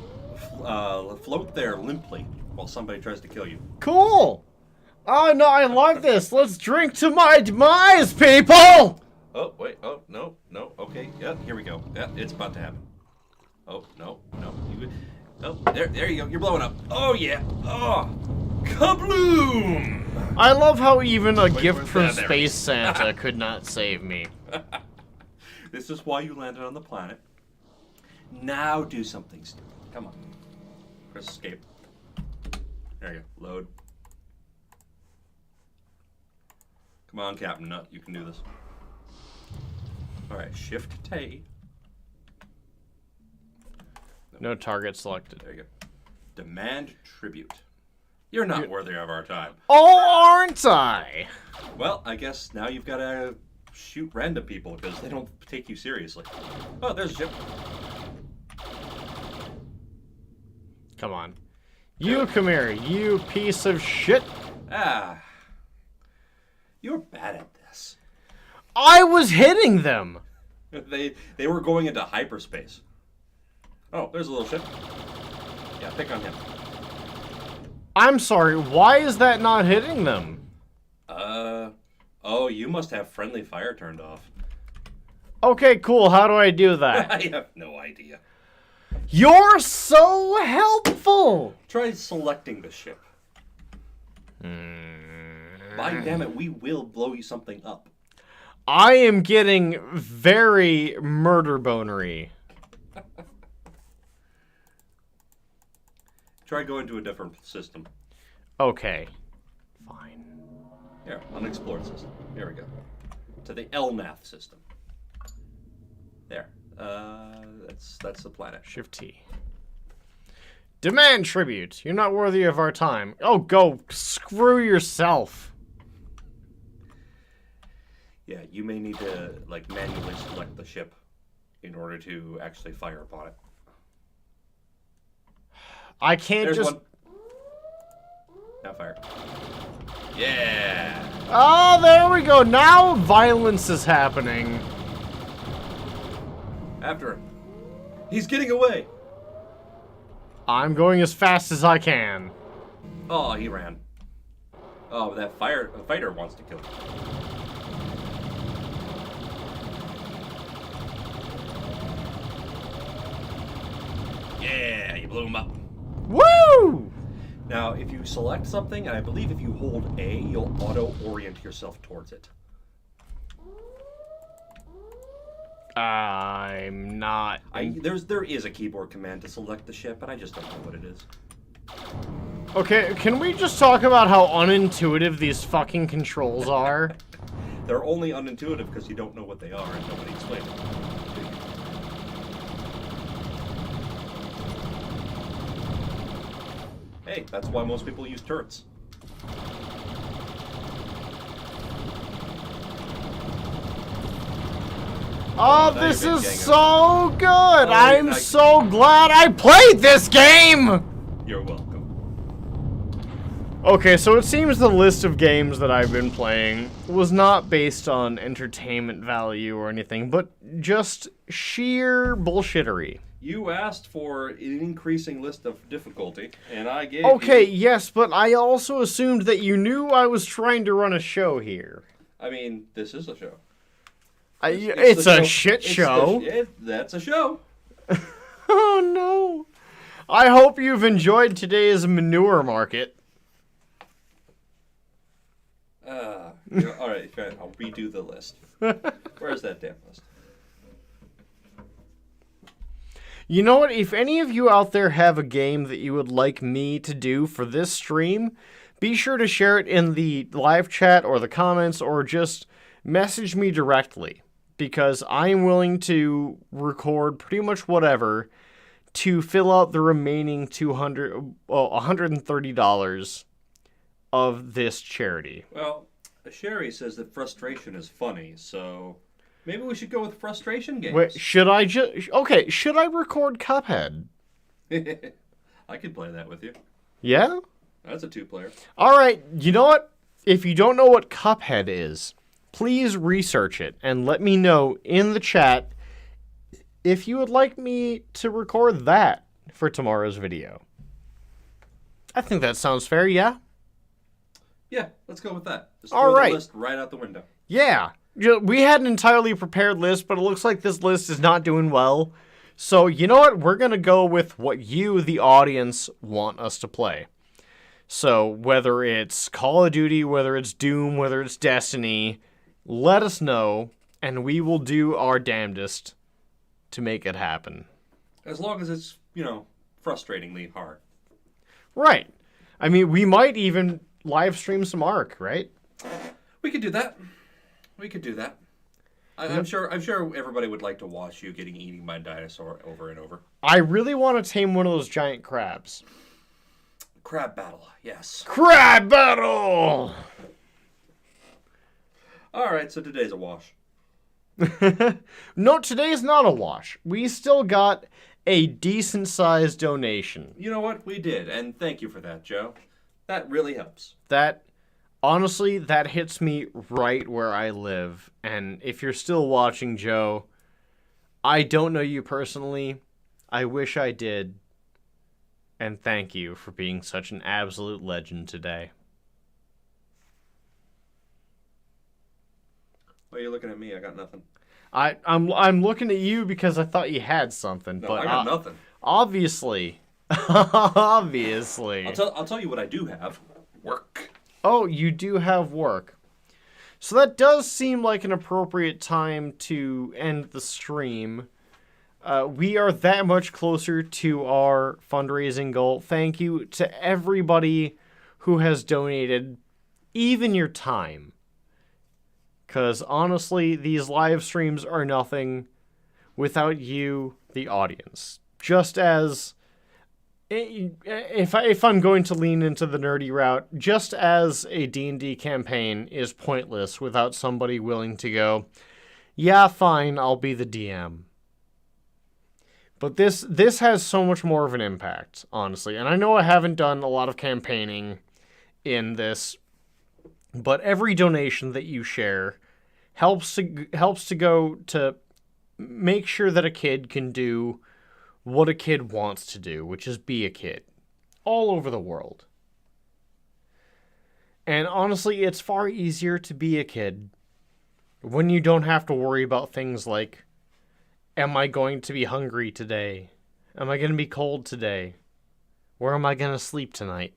float there limply while somebody tries to kill you. Cool! Oh, no, I like this. Let's drink to my demise, people! Oh, wait. Oh, no. Okay. Yeah, here we go. Yeah, it's about to happen. Oh, no. Oh, there you go. You're blowing up. Oh, yeah. Oh, kabloom! I love how even a gift where's from that? There. Space Santa could not save me. This is why you landed on the planet. Now do something stupid. Come on. Press escape. There you go. Load. Come on, Captain Nut. You can do this. Alright, Shift T. No target selected. There you go. Demand tribute. You're not worthy of our time. Oh, aren't I? Well, I guess now you've got to shoot random people because they don't take you seriously. Oh, there's a ship. Come on. You come here, you piece of shit. Ah. You're bad at this. I was hitting them. They were going into hyperspace. Oh, there's a little ship. Yeah, pick on him. I'm sorry, why is that not hitting them? Oh, you must have friendly fire turned off. Okay, cool, how do I do that? I have no idea. You're so helpful! Try selecting the ship. By damn it, we will blow you something up. I am getting very murder bonery. Try going to a different system. Okay. Fine. Here, unexplored system. Here we go. To the LNAF system. There. That's the planet. Shift T. Demand tribute. You're not worthy of our time. Oh, go screw yourself. Yeah, you may need to like manually select the ship in order to actually fire upon it. I can't There's just... one. Now fire. Yeah. Oh, there we go. Now violence is happening. After him. He's getting away. I'm going as fast as I can. Oh, he ran. Oh, that fighter wants to kill him. Yeah, you blew him up. Woo! Now, if you select something, and I believe if you hold A, you'll auto-orient yourself towards it. I'm not... There is a keyboard command to select the ship, and I just don't know what it is. Okay, can we just talk about how unintuitive these fucking controls are? They're only unintuitive because you don't know what they are and nobody explained them. Hey, that's why most people use turrets. Oh, now this you've been is getting so good! I'm so glad I played this game! You're welcome. Okay, so it seems the list of games that I've been playing was not based on entertainment value or anything, but just sheer bullshittery. You asked for an increasing list of difficulty, and I gave Okay, you... yes, but I also assumed that you knew I was trying to run a show here. I mean, this is a show. It's a shit show. That's a show. Oh no. I hope you've enjoyed today's manure market. All right, fine. I'll redo the list. Where's that damn list? You know what? If any of you out there have a game that you would like me to do for this stream, be sure to share it in the live chat or the comments or just message me directly, because I'm willing to record pretty much whatever to fill out the remaining $130 of this charity. Well, Sherry says that frustration is funny, so maybe we should go with frustration games. Wait, should I should I record Cuphead? I could play that with you. Yeah? That's a 2-player. All right, you know what? If you don't know what Cuphead is, please research it and let me know in the chat if you would like me to record that for tomorrow's video. I think that sounds fair, yeah? Yeah, let's go with that. Just All throw right. the list right out the window. Yeah. We had an entirely prepared list, but it looks like this list is not doing well. So, you know what? We're going to go with what you, the audience, want us to play. So, whether it's Call of Duty, whether it's Doom, whether it's Destiny, let us know, and we will do our damnedest to make it happen. As long as it's, frustratingly hard. Right. I mean, we might even live stream some Ark, right? We could do that. I'm sure everybody would like to watch you getting eaten by a dinosaur over and over. I really want to tame one of those giant crabs. Crab battle, yes. Crab battle! All right, so today's a wash. No, today's not a wash. We still got a decent-sized donation. You know what? We did, and thank you for that, Joe. That really helps. Honestly, that hits me right where I live. And if you're still watching, Joe, I don't know you personally. I wish I did. And thank you for being such an absolute legend today. Why are you looking at me? I got nothing. I'm looking at you because I thought you had something. No, but I got nothing. Obviously. Obviously. I'll tell you what I do have. Work. Oh, you do have work. So that does seem like an appropriate time to end the stream. We are that much closer to our fundraising goal. Thank you to everybody who has donated, even your time. Because honestly, these live streams are nothing without you, the audience. Just as... If I'm going to lean into the nerdy route, just as a D&D campaign is pointless without somebody willing to go, yeah, fine, I'll be the DM. But this has so much more of an impact, honestly. And I know I haven't done a lot of campaigning in this, but every donation that you share helps to go to make sure that a kid can do what a kid wants to do, which is be a kid, all over the world. And honestly, it's far easier to be a kid when you don't have to worry about things like, am I going to be hungry today? Am I going to be cold today? Where am I going to sleep tonight?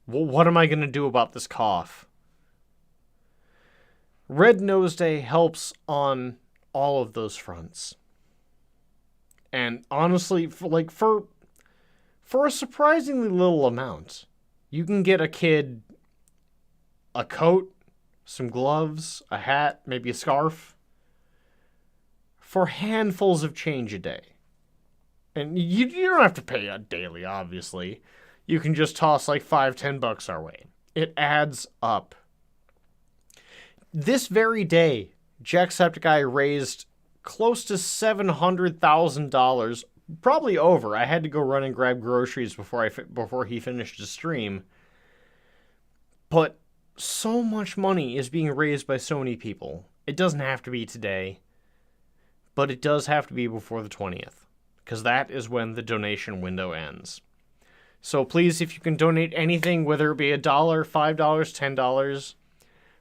Well, what am I going to do about this cough? Red Nose Day helps on all of those fronts. And honestly, for a surprisingly little amount, you can get a kid a coat, some gloves, a hat, maybe a scarf, for handfuls of change a day. And you don't have to pay a daily, obviously. You can just toss like $5-10 our way. It adds up. This very day, Jacksepticeye raised close to $700,000, probably over. I had to go run and grab groceries before he finished his stream. But so much money is being raised by so many people. It doesn't have to be today, but it does have to be before the 20th, because that is when the donation window ends. So please, if you can donate anything, whether it be $1, $5, $10,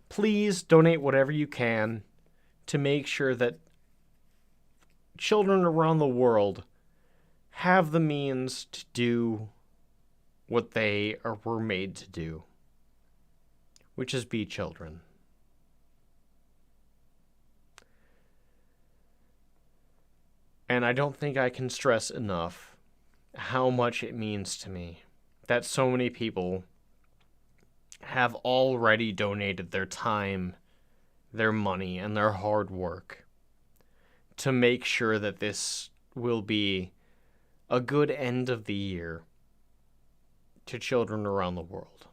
please donate whatever you can to make sure that children around the world have the means to do what they were made to do, which is be children. And I don't think I can stress enough how much it means to me that so many people have already donated their time, their money, and their hard work to make sure that this will be a good end of the year to children around the world.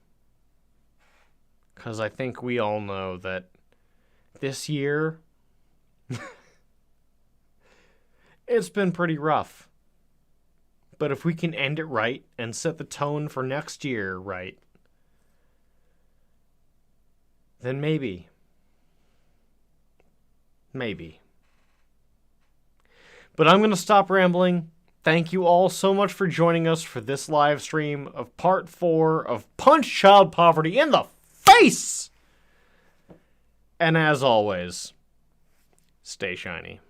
Because I think we all know that this year, it's been pretty rough. But if we can end it right and set the tone for next year right, then maybe. But I'm going to stop rambling. Thank you all so much for joining us for this live stream of part 4 of Punch Child Poverty in the Face! And as always, stay shiny.